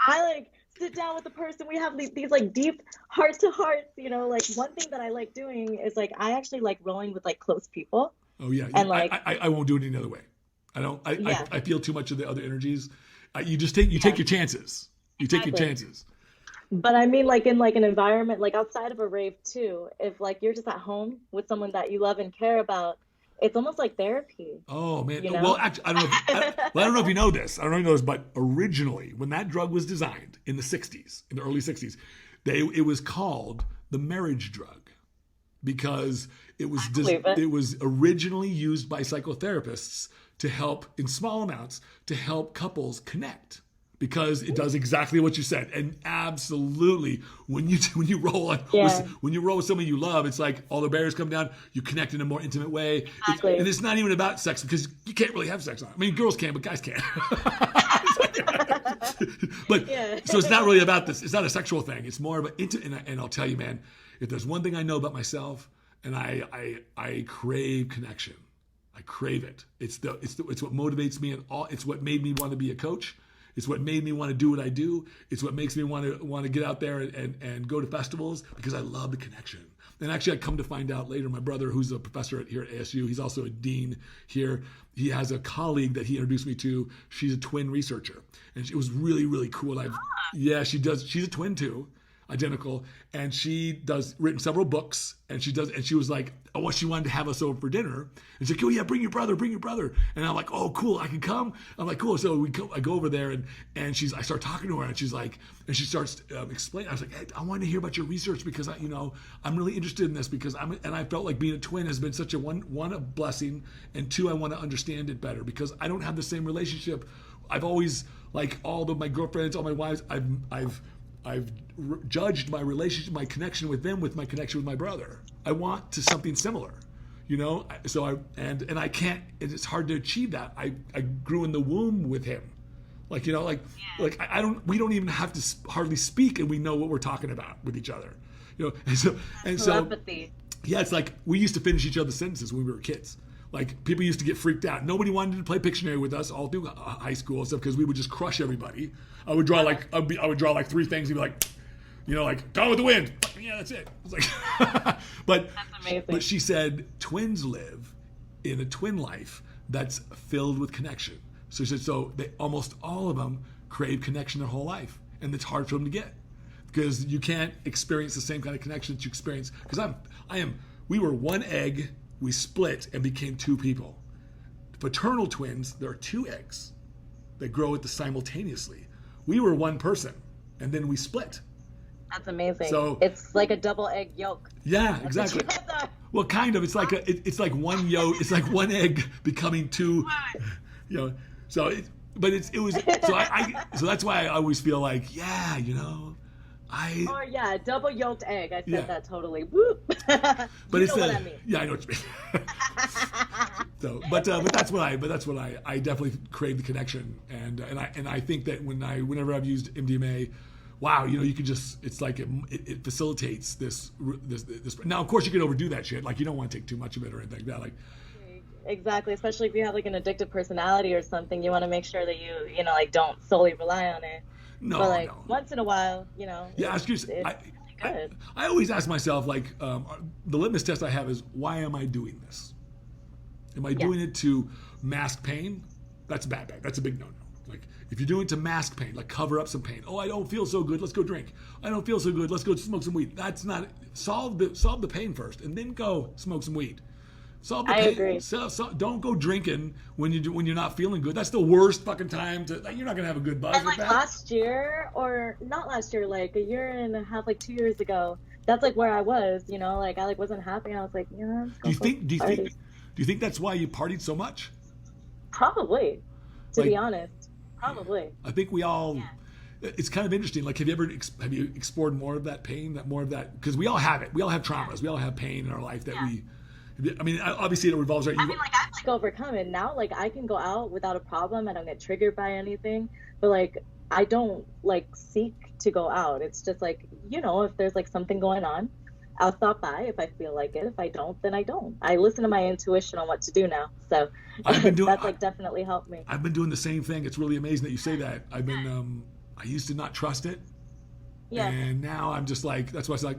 Speaker 3: I like sit down with the person. We have these like deep heart to hearts, you know, like one thing that I like doing is like I actually like rolling with like close people.
Speaker 2: Oh yeah. And like I won't do it any other way. I feel too much of the other energies. You take your chances. You take your chances.
Speaker 3: But I mean, like in like an environment, like outside of a rave too, if like you're just at home with someone that you love and care about, it's almost like therapy.
Speaker 2: Oh man.
Speaker 3: You know?
Speaker 2: Well, actually, I don't know if you know this. I don't know if you know this, but originally when that drug was designed in the 60s, in the early 60s, it was called the marriage drug because it was originally used by psychotherapists to help in small amounts to help couples connect. Because it does exactly what you said, and absolutely, when you roll with someone you love, it's like all the barriers come down. You connect in a more intimate way, and it's not even about sex because you can't really have sex on it. I mean, girls can, but guys can't. So it's not really about this. It's not a sexual thing. It's more of an intimate. And I'll tell you, man, if there's one thing I know about myself, and I crave connection. I crave it. It's what motivates me, and it's what made me want to be a coach. It's what made me want to do what I do. It's what makes me want to get out there and go to festivals because I love the connection. And actually, I come to find out later, my brother, who's a professor here at ASU, he's also a dean here. He has a colleague that he introduced me to. She's a twin researcher, and it was really, really cool. She does. She's a twin too, identical, and she written several books. And she was like, oh, she wanted to have us over for dinner. And she's like, oh yeah, bring your brother. And I'm like, oh cool, I can come. I'm like, cool. So I go over there and I start talking to her and she's like, and she starts explaining. I was like, hey, I want to hear about your research because I'm really interested in this because I felt like being a twin has been such a a blessing, and two, I want to understand it better because I don't have the same relationship. I've always, like all of my girlfriends, all my wives, I've judged my relationship, my connection with them with my connection with my brother. I want to something similar, So I can't. It's hard to achieve that. I grew in the womb with him, we don't even have to hardly speak, and we know what we're talking about with each other, And so
Speaker 3: empathy.
Speaker 2: Yeah, it's like we used to finish each other's sentences when we were kids. Like people used to get freaked out. Nobody wanted to play Pictionary with us all through high school and stuff because we would just crush everybody. I would draw like three things. He'd be like, Gone with the Wind. Yeah, that's it. It's like, but
Speaker 3: that's amazing.
Speaker 2: But she said twins live in a twin life that's filled with connection. So she said they almost all of them crave connection their whole life, and it's hard for them to get because you can't experience the same kind of connection that you experience. Because we were one egg. We split and became two people. Fraternal twins, there are two eggs that grow simultaneously. We were one person, and then we split.
Speaker 3: That's amazing.
Speaker 2: So
Speaker 3: it's like a double egg yolk.
Speaker 2: Yeah, exactly. Well, kind of. It's like it's like one yolk. It's like one egg becoming two. So that's why I always feel like
Speaker 3: double yolked egg. I said that totally. Whoop.
Speaker 2: But it's
Speaker 3: what I mean.
Speaker 2: Yeah, I know what you mean. So, but that's what I definitely crave the connection, and I think that whenever I've used MDMA, wow, you can just, it's like it facilitates this. Now, of course, you can overdo that shit. Like you don't want to take too much of it or anything like that. Like
Speaker 3: exactly, especially if you have like an addictive personality or something, you want to make sure that you don't solely rely on it.
Speaker 2: No,
Speaker 3: But like
Speaker 2: no.
Speaker 3: once in a while,
Speaker 2: Yeah,
Speaker 3: it's
Speaker 2: excuse.
Speaker 3: good.
Speaker 2: I always ask myself, like, the litmus test I have is, why am I doing this? Am I doing it to mask pain? That's bad. That's a big no-no. Like, if you're doing it to mask pain, like cover up some pain. Oh, I don't feel so good. Let's go drink. I don't feel so good. Let's go smoke some weed. That's not solve the pain first, and then go smoke some weed. Solve the
Speaker 3: I
Speaker 2: pain.
Speaker 3: agree.
Speaker 2: Don't go drinking when you're not feeling good. That's the worst fucking time to. Like, you're not gonna have a good buzz
Speaker 3: And
Speaker 2: with
Speaker 3: like
Speaker 2: that.
Speaker 3: last year, or not last year, like a year and a half, like 2 years ago, that's like where I was. Like I like wasn't happy. I was like, let's go
Speaker 2: Do you think that's why you partied so much?
Speaker 3: Probably, to be honest, probably.
Speaker 2: I think we all. It's kind of interesting. Like, have you explored more of that pain, because we all have it. We all have traumas. We all have pain in our life that we. I mean, obviously it revolves around.
Speaker 3: I've like overcome it now. Like I can go out without a problem. I don't get triggered by anything. But like I don't like seek to go out. It's just like if there's like something going on, I'll stop by if I feel like it. If I don't, then I don't. I listen to my intuition on what to do now. So that's like definitely helped me.
Speaker 2: I've been doing the same thing. It's really amazing that you say that. I've been. I used to not trust it.
Speaker 3: Yeah.
Speaker 2: And now I'm just like, that's why it's like,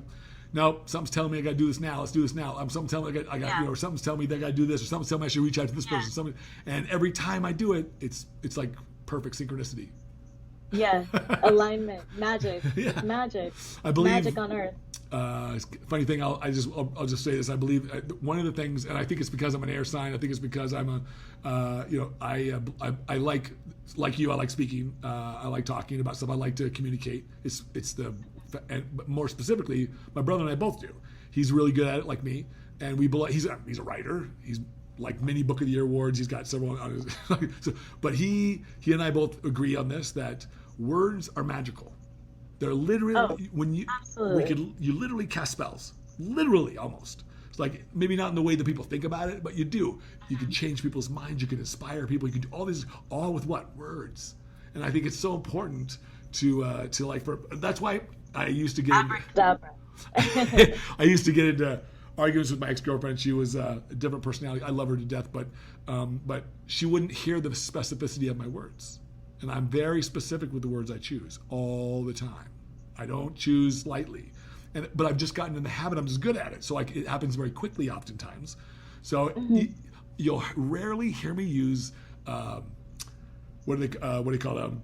Speaker 2: no, something's telling me I got to do this now. Let's do this now. Something's telling me I got or something's telling me that I got to do this, or something's telling me I should reach out to this person. And every time I do it, it's like perfect synchronicity.
Speaker 3: Yeah, alignment, magic, magic.
Speaker 2: I believe
Speaker 3: magic on earth.
Speaker 2: Funny thing, I'll just say this. I believe one of the things, and I think it's because I'm an air sign. I think it's because I'm I like you. I like speaking. I like talking about stuff. I like to communicate. But more specifically, my brother and I both do. He's really good at it, like me, and he's a writer. He's like many Book of the Year awards. He's got several on his. But he and I both agree on this, that words are magical. They're literally you literally cast spells, literally almost. It's like maybe not in the way that people think about it, but you do. You can change people's minds. You can inspire people. You can do all this, all with what? Words. And I think it's so important to like. That's why I used to get I used to get into arguments with my ex-girlfriend. She was a different personality. I love her to death, but she wouldn't hear the specificity of my words. And I'm very specific with the words I choose all the time. I don't choose lightly. But I've just gotten in the habit. I'm just good at it. So like it happens very quickly oftentimes. So you'll rarely hear me use what do they call them?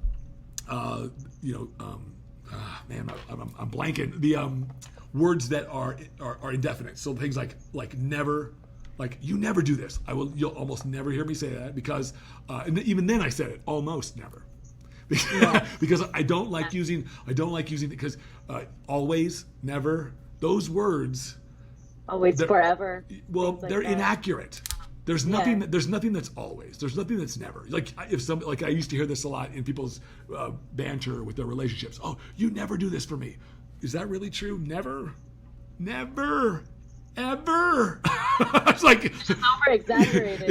Speaker 2: Man, I'm blanking. The words that are indefinite. So things like never. Like, you never do this. You'll almost never hear me say that because, and even then I said it, almost never. Because I don't like using because always, never, those words.
Speaker 3: Always, forever.
Speaker 2: Well, they're inaccurate. There's nothing that's always. There's nothing that's never. Like I used to hear this a lot in people's banter with their relationships. Oh, you never do this for me. Is that really true? Never. Ever. It's like
Speaker 3: it's over exaggerated.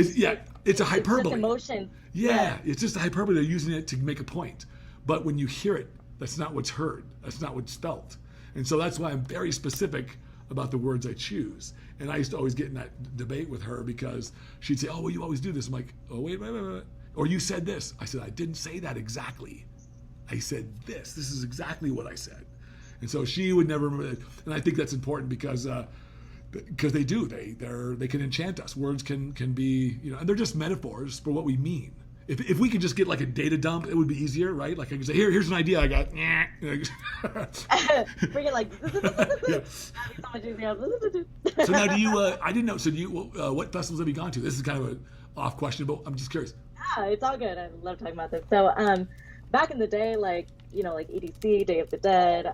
Speaker 2: It's a hyperbole.
Speaker 3: It's just emotion.
Speaker 2: Yeah, it's just a hyperbole. They're using it to make a point. But when you hear it, that's not what's heard. That's not what's felt. And so that's why I'm very specific about the words I choose. And I used to always get in that debate with her because she'd say, "Oh, well, you always do this." I'm like, "Oh, wait. Or you said this." I said, "I didn't say that exactly. I said this. This is exactly what I said." And so she would never remember that. And I think that's important because they do. They can enchant us. Words can be, and they're just metaphors for what we mean. If we could just get like a data dump, it would be easier, right? Like I could say, here's an idea I got.
Speaker 3: Bring it like.
Speaker 2: So now, do you? I didn't know. So do you? What festivals have you gone to? This is kind of an off question, but I'm just curious.
Speaker 3: Yeah, it's all good. I love talking about this. So, back in the day, like EDC, Day of the Dead,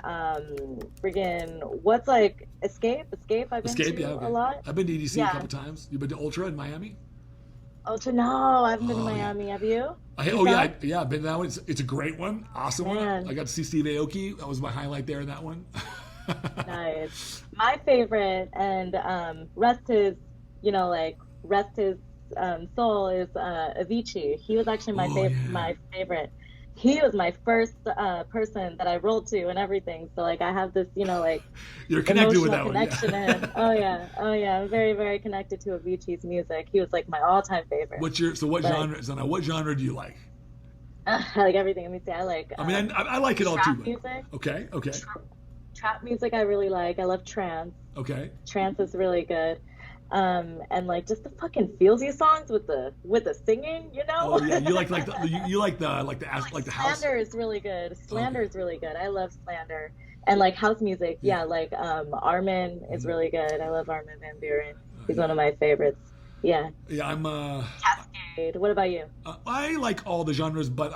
Speaker 3: what's like Escape? I've been to a lot.
Speaker 2: I've been to EDC a couple times. You've been to Ultra in Miami?
Speaker 3: Ultra, no, I haven't been to Miami. Have you?
Speaker 2: I've been to that one. It's a great one, awesome one. I got to see Steve Aoki. That was my highlight there in that one.
Speaker 3: Nice. My favorite, and rest his soul, is Avicii. He was actually my favorite. He was my first person that I rolled to and everything. So like I have this,
Speaker 2: you're connected with that
Speaker 3: connection
Speaker 2: one.
Speaker 3: To him. Oh yeah. I'm very, very connected to Avicii's music. He was like my all-time favorite.
Speaker 2: What genre do you like?
Speaker 3: I like everything. Let me see. I like.
Speaker 2: I mean, I like it all
Speaker 3: trap
Speaker 2: too.
Speaker 3: music.
Speaker 2: Okay. Okay.
Speaker 3: Trap music I really like. I love trance.
Speaker 2: Okay.
Speaker 3: Trance is really good. And like just the fucking feels you songs with the singing, you know?
Speaker 2: Oh yeah, you like you like the house.
Speaker 3: Slander is really good. Slander is really good. I love Slander. And like house music, yeah, like Armin is really good. I love Armin van Buuren. He's one of my favorites. Yeah.
Speaker 2: Yeah, I'm
Speaker 3: Cascade. What about you?
Speaker 2: I like all the genres, but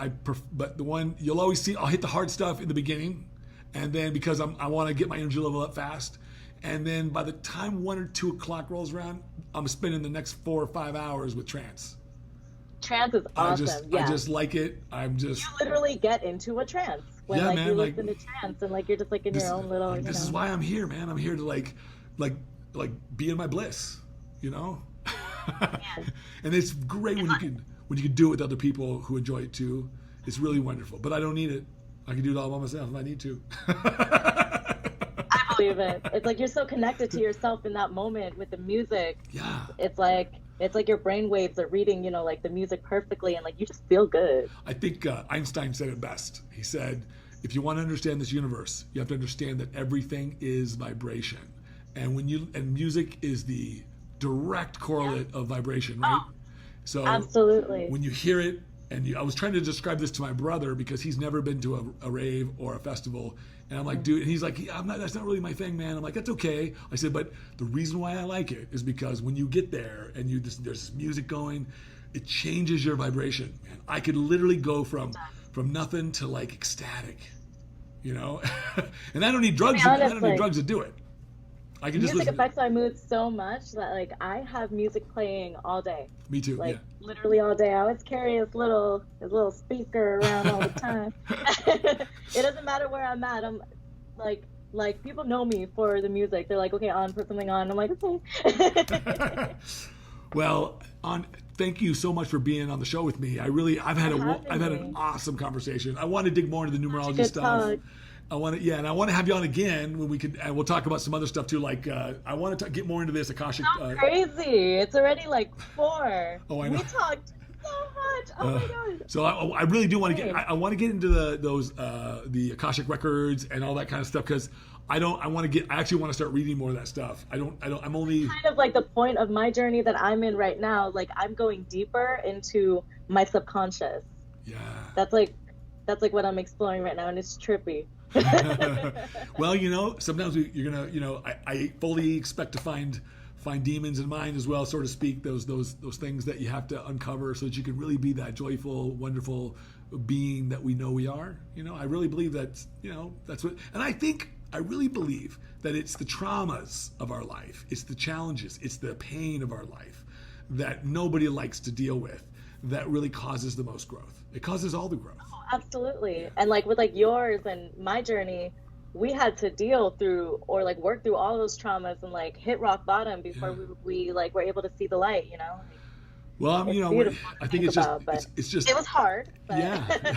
Speaker 2: but the one you'll always see, I'll hit the hard stuff in the beginning, and then because I want to get my energy level up fast, and then by the time 1 or 2 o'clock rolls around, I'm spending the next 4 or 5 hours with trance.
Speaker 3: Trance is awesome.
Speaker 2: I just like it. You
Speaker 3: literally get into a trance when
Speaker 2: yeah,
Speaker 3: like
Speaker 2: man,
Speaker 3: you listen to trance and like you're just like in your own little.
Speaker 2: This is why I'm here, man. I'm here to like be in my bliss, you know. Yeah. And it's great when you can do it with other people who enjoy it too. It's really wonderful. But I don't need it. I can do it all by myself if I need to.
Speaker 3: I believe it. It's like you're so connected to yourself in that moment with the music.
Speaker 2: Yeah.
Speaker 3: It's like your brain waves are reading, you know, like the music perfectly, and like you just feel good.
Speaker 2: I think Einstein said it best. He said, if you want to understand this universe, you have to understand that everything is vibration. And music is the direct correlate of vibration, right?
Speaker 3: Oh,
Speaker 2: so
Speaker 3: absolutely.
Speaker 2: When you hear it, I was trying to describe this to my brother because he's never been to a rave or a festival, and I'm like, dude, and he's like, that's not really my thing, man. I'm like, that's okay. I said, but the reason why I like it is because when you get there and there's this music going, it changes your vibration, man. I could literally go from nothing to like ecstatic, you know. And I don't need drugs. I don't need drugs to do it. I can just
Speaker 3: music affects my mood so much that like I have music playing all day.
Speaker 2: Me too.
Speaker 3: Like literally all day. I always carry his little speaker around all the time. It doesn't matter where I'm at. I'm like people know me for the music. They're like, okay, put something on. I'm like, okay.
Speaker 2: Well, thank you so much for being on the show with me. I've had an awesome conversation. I want to dig more into the numerology stuff.
Speaker 3: Talk.
Speaker 2: I want to have you on again when we could, and we'll talk about some other stuff too. Like I want to get more into this Akashic.
Speaker 3: Crazy! It's already like 4.
Speaker 2: Oh, I know.
Speaker 3: We talked so much. Oh my god!
Speaker 2: So I really do want to get. I want to get into the Akashic records and all that kind of stuff because I actually want to start reading more of that stuff. I'm only
Speaker 3: kind of like the point of my journey that I'm in right now. Like I'm going deeper into my subconscious.
Speaker 2: Yeah.
Speaker 3: That's like what I'm exploring right now, and it's trippy.
Speaker 2: Well, you know, sometimes you're gonna, you know, I fully expect to find demons in mine as well, so to speak. Those things that you have to uncover so that you can really be that joyful, wonderful being that we know we are. You know, I really believe that. You know, that's what, and I really believe that it's the traumas of our life, it's the challenges, it's the pain of our life that nobody likes to deal with that really causes the most growth. It causes all the growth.
Speaker 3: Absolutely. And like with like yours and my journey, we had to deal through or like work through all those traumas and like hit rock bottom before we like were able to see the light, you know.
Speaker 2: Well, you know, I think it's just
Speaker 3: it was hard. But...
Speaker 2: Yeah.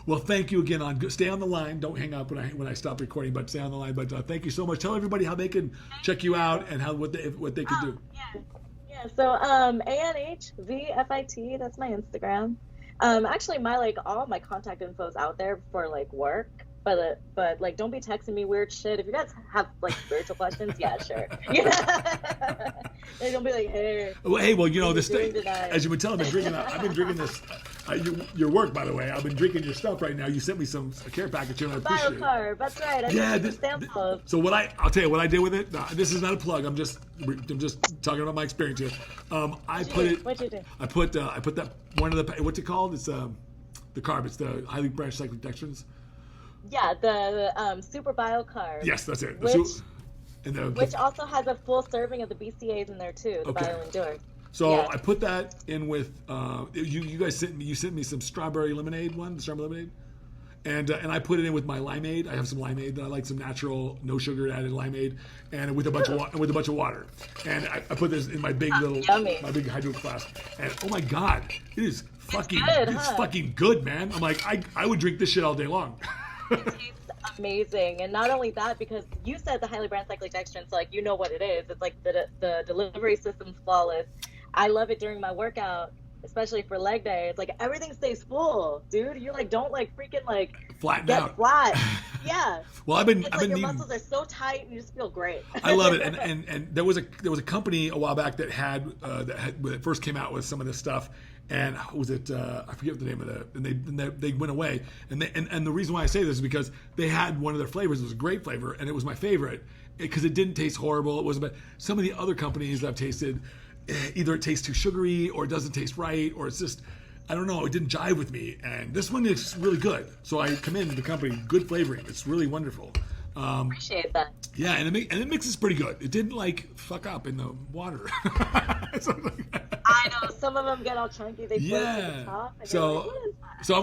Speaker 2: Well, thank you again. Stay on the line. Don't hang up when I stop recording, but stay on the line. But thank you so much. Tell everybody how they can check you out and what they can do.
Speaker 3: Yeah. So ANHVFIT. That's my Instagram. Actually, all my contact info is out there for like work, but like don't be texting me weird shit. If you guys have like spiritual questions, yeah, sure. Yeah. Like, don't be like, hey.
Speaker 2: Well, you know this thing. As you've been telling, I've been drinking this. Your work, by the way. I've been drinking your stuff right now. You sent me a care package here, and I appreciate it.
Speaker 3: Biocarb, that's right.
Speaker 2: So I'll tell you what I did with it. This is not a plug. I'm just talking about my experience here.
Speaker 3: What'd you do?
Speaker 2: I put that one of the what's it called? It's the carb. It's the highly branched cyclic dextrins.
Speaker 3: Yeah, the super biocarb.
Speaker 2: Yes, that's it.
Speaker 3: Which also has a full serving of the BCAAs in there too. The BioEndure.
Speaker 2: So yeah. I put that in with you guys sent me some strawberry lemonade lemonade, and I put it in with my limeade. I have some limeade that I like, some natural, no sugar added limeade, and with a bunch of water. And I put this in my big hydro flask. And oh my god, it is fucking fucking good, man. I'm like I would drink this shit all day long.
Speaker 3: It tastes amazing, and not only that, because you said the highly branched cyclic dextrin, so like you know what it is. It's like the delivery system's flawless. I love it during my workout especially for leg day, it's like everything stays full, dude. You're like, don't like freaking like
Speaker 2: Flatten
Speaker 3: get
Speaker 2: out.
Speaker 3: flat. Yeah.
Speaker 2: Well, I've been
Speaker 3: It's
Speaker 2: I've
Speaker 3: like
Speaker 2: been
Speaker 3: your
Speaker 2: needing.
Speaker 3: muscles are so tight and you just feel great.
Speaker 2: I love it, and there was a company a while back that had when it first came out with some of this stuff, and was it I forget the name of the and they went away, and the reason why I say this is because they had one of their flavors. It was a grape flavor, and it was my favorite because it didn't taste horrible. It wasn't bad. Some of the other companies that I've tasted, either it tastes too sugary or it doesn't taste right, or it's just, I don't know, it didn't jive with me. And this one is really good. So I commend the company. Good flavoring. It's really wonderful.
Speaker 3: Appreciate that.
Speaker 2: Yeah, and it mixes pretty good. It didn't like fuck up in the water.
Speaker 3: I know some of them get all chunky. They float to the top. And you're like, what is that?
Speaker 2: So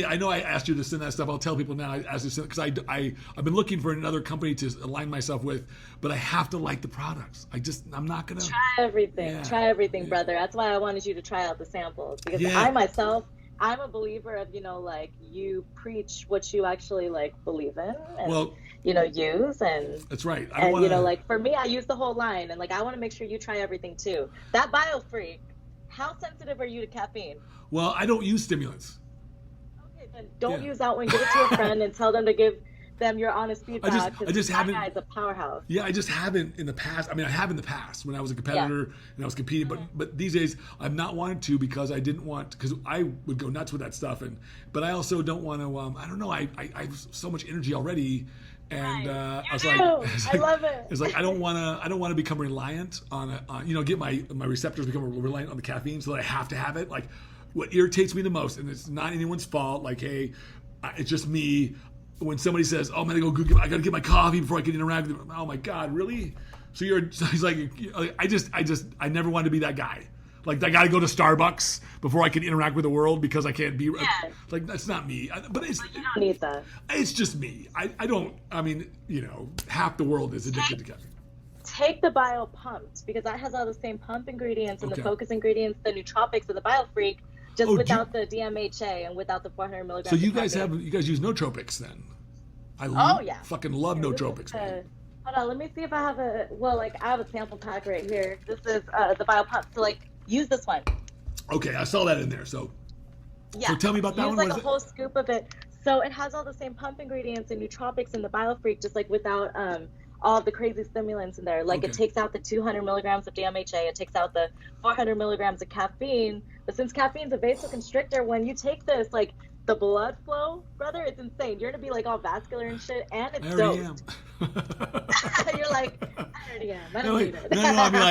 Speaker 2: I know I asked you to send that stuff. I'll tell people now. I asked you to send because I've been looking for another company to align myself with, but I have to like the products. I'm not gonna
Speaker 3: Try everything.
Speaker 2: Yeah.
Speaker 3: Try everything, brother. That's why I wanted you to try out the samples because
Speaker 2: Yeah.
Speaker 3: I myself, I'm a believer of, like you preach what you actually like believe in and use and
Speaker 2: That's right. I don't
Speaker 3: and
Speaker 2: wanna,
Speaker 3: like for me, I use the whole line and like I want to make sure you try everything too. That BioFreak, how sensitive are you to caffeine?
Speaker 2: Well, I don't use stimulants.
Speaker 3: Okay, then don't
Speaker 2: Yeah.
Speaker 3: use that one. Give it to a friend and tell them to give them your honest feedback.
Speaker 2: I just
Speaker 3: that
Speaker 2: haven't.
Speaker 3: guy's a powerhouse.
Speaker 2: Yeah, I just haven't in the past. I mean, I have in the past when I was a competitor and I was competing, but these days I've not wanted to because I didn't want, because I would go nuts with that stuff, but I also don't want to. I don't know. I have so much energy already, and I was like,
Speaker 3: I love it.
Speaker 2: It's like I don't want to become reliant on get my receptors become reliant on the caffeine, so that I have to have it. Like, what irritates me the most, and it's not anyone's fault. Like, hey, it's just me. When somebody says, "Oh, I'm gonna go, I gotta get my coffee before I can interact with them," oh my God, really? So he's like, I never wanted to be that guy. Like, I gotta go to Starbucks before I can interact with the world because I can't be like that's not me. But
Speaker 3: You don't need that.
Speaker 2: it's just me. I don't. I mean, half the world is addicted to caffeine.
Speaker 3: Take the Bio Pumped because that has all the same pump ingredients and
Speaker 2: Okay.
Speaker 3: the focus ingredients, the nootropics of the BioFreak, just without the DMHA and without the 400 milligrams.
Speaker 2: So you
Speaker 3: of
Speaker 2: guys
Speaker 3: caffeine.
Speaker 2: use nootropics then?
Speaker 3: Yeah.
Speaker 2: Fucking love nootropics, man.
Speaker 3: Hold on, let me see if I have I have a sample pack right here. This is the Bio Pump. So use this one.
Speaker 2: Okay, I saw that in there. So
Speaker 3: Yeah.
Speaker 2: So tell me about that
Speaker 3: Use
Speaker 2: one.
Speaker 3: like
Speaker 2: What
Speaker 3: a
Speaker 2: is it?
Speaker 3: whole scoop of it. So it has all the same pump ingredients and nootropics in the BioFreak, just like without all the crazy stimulants in there. Like
Speaker 2: Okay.
Speaker 3: it takes out the 200 milligrams of DMHA, it takes out the 400 milligrams of caffeine. But since caffeine's a vasoconstrictor, when you take this, like the blood flow, brother, it's insane. You're gonna be like all vascular and shit, and it's
Speaker 2: I already am.
Speaker 3: dosed. You're like, I already am. I
Speaker 2: No,
Speaker 3: don't
Speaker 2: wait,
Speaker 3: need it.
Speaker 2: no, I mean,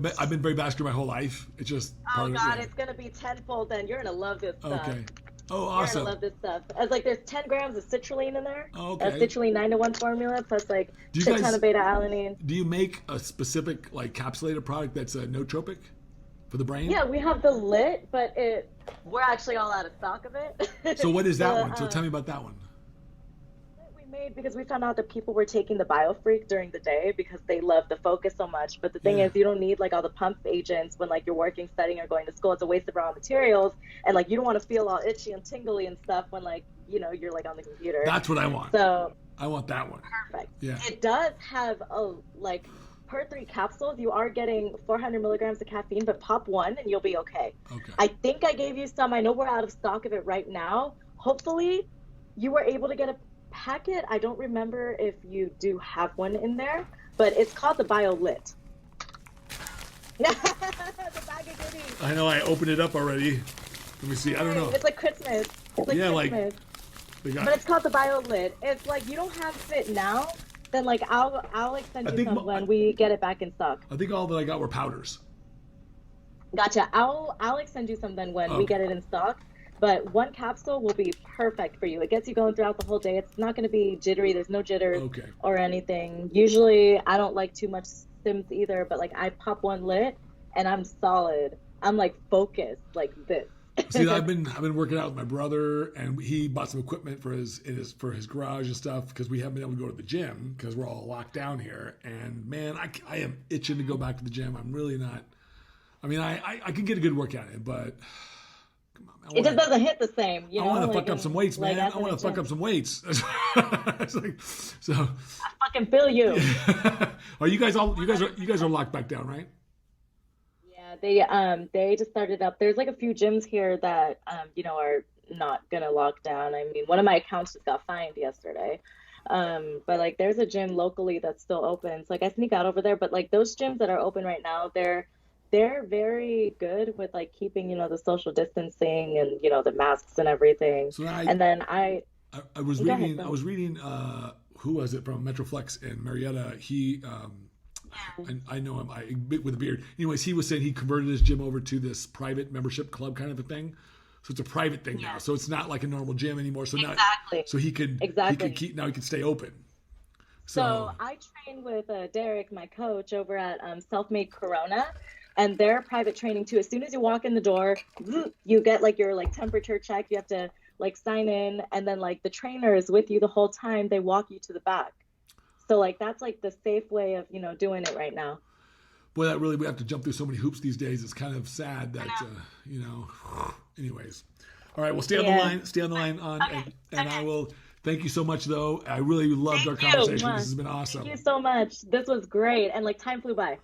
Speaker 2: like, I've been very vascular my whole life. It's just
Speaker 3: Oh
Speaker 2: part
Speaker 3: God,
Speaker 2: of it.
Speaker 3: it's gonna be tenfold. Then you're gonna love this
Speaker 2: Yeah.
Speaker 3: stuff.
Speaker 2: Okay. Oh,
Speaker 3: You're
Speaker 2: awesome.
Speaker 3: gonna love this stuff. As like there's 10 grams of citrulline in there.
Speaker 2: Oh,
Speaker 3: A
Speaker 2: okay.
Speaker 3: citrulline 9-to-1 formula plus like
Speaker 2: Do you
Speaker 3: shit
Speaker 2: guys-
Speaker 3: ton of beta alanine.
Speaker 2: Do you make a specific like capsulated product that's a nootropic for the brain?
Speaker 3: Yeah, we have the lit, but we're actually all out of stock of it.
Speaker 2: So what is that
Speaker 3: The,
Speaker 2: one? So tell me about that one.
Speaker 3: we made because we found out that people were taking the BioFreak during the day because they love the focus so much. But the thing
Speaker 2: Yeah.
Speaker 3: is, you don't need like all the pump agents when like you're working, studying, or going to school. It's a waste of raw materials, and like you don't want to feel all itchy and tingly and stuff when like you're like on the computer.
Speaker 2: That's what I want.
Speaker 3: So
Speaker 2: I want that one.
Speaker 3: perfect.
Speaker 2: Yeah.
Speaker 3: It does have per 3 capsules, you are getting 400 milligrams of caffeine, but pop one and you'll be okay.
Speaker 2: Okay.
Speaker 3: I think I gave you some. I know we're out of stock of it right now. Hopefully, you were able to get a packet. I don't remember if you do have one in there, but it's called the BioLit. The bag of goodies.
Speaker 2: I know I opened it up already. Let me see. I don't know.
Speaker 3: It's like Christmas. It's like
Speaker 2: Yeah, like-
Speaker 3: Christmas.
Speaker 2: They got-
Speaker 3: But it's called the BioLit. It's like you don't have it now. Then like I'll like send
Speaker 2: I
Speaker 3: you
Speaker 2: think
Speaker 3: some when we get it back in stock.
Speaker 2: I think all that I got were powders.
Speaker 3: Gotcha. I'll like send you some then when we
Speaker 2: Okay.
Speaker 3: get it in stock. But one capsule will be perfect for you. It gets you going throughout the whole day. It's not going to be jittery. There's no jitters
Speaker 2: Okay.
Speaker 3: or anything. Usually, I don't like too much stims either. But like I pop one lit and I'm solid. I'm like focused like this.
Speaker 2: See, I've been working out with my brother, and he bought some equipment for his garage and stuff because we haven't been able to go to the gym because we're all locked down here. And man, I am itching to go back to the gym. I'm really not. I mean, I can get a good workout in, but come on,
Speaker 3: It just doesn't hit the same.
Speaker 2: I want to fuck up
Speaker 3: in-
Speaker 2: some weights,
Speaker 3: like
Speaker 2: man.
Speaker 3: after
Speaker 2: I want
Speaker 3: the
Speaker 2: to fuck
Speaker 3: gym.
Speaker 2: up some weights. It's like, so,
Speaker 3: I fucking feel you.
Speaker 2: are you guys all you guys are locked back down, right?
Speaker 3: Yeah, They just started up. There's like a few gyms here that are not gonna lock down. I mean, one of my accounts just got fined yesterday. But like there's a gym locally that's still open. So like I sneak out over there, but like those gyms that are open right now, they're very good with like keeping, the social distancing and, the masks and everything.
Speaker 2: So
Speaker 3: and then I
Speaker 2: was
Speaker 3: go
Speaker 2: reading,
Speaker 3: ahead,
Speaker 2: I was reading, who was it from Metroflex in Marietta? He, and I know him, with a beard. Anyways, he was saying he converted his gym over to this private membership club kind of a thing. So it's a private thing now. So it's not like a normal gym anymore. So now, so he could stay open.
Speaker 3: So I train with Derek, my coach, over at Self-Made Corona, and they're private training too. As soon as you walk in the door, you get like your like temperature check. You have to like sign in, and then like the trainer is with you the whole time. They walk you to the back. So like that's like the safe way of doing it right now.
Speaker 2: Boy, that really, we have to jump through so many hoops these days. It's kind of sad that anyways. All right, well, stay on the line. Stay on the line and I will. Thank you so much, though. I really loved our conversation. This has been awesome.
Speaker 3: Thank you so much. This was great, and like time flew by.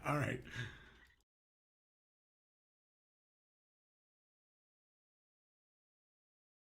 Speaker 2: All right.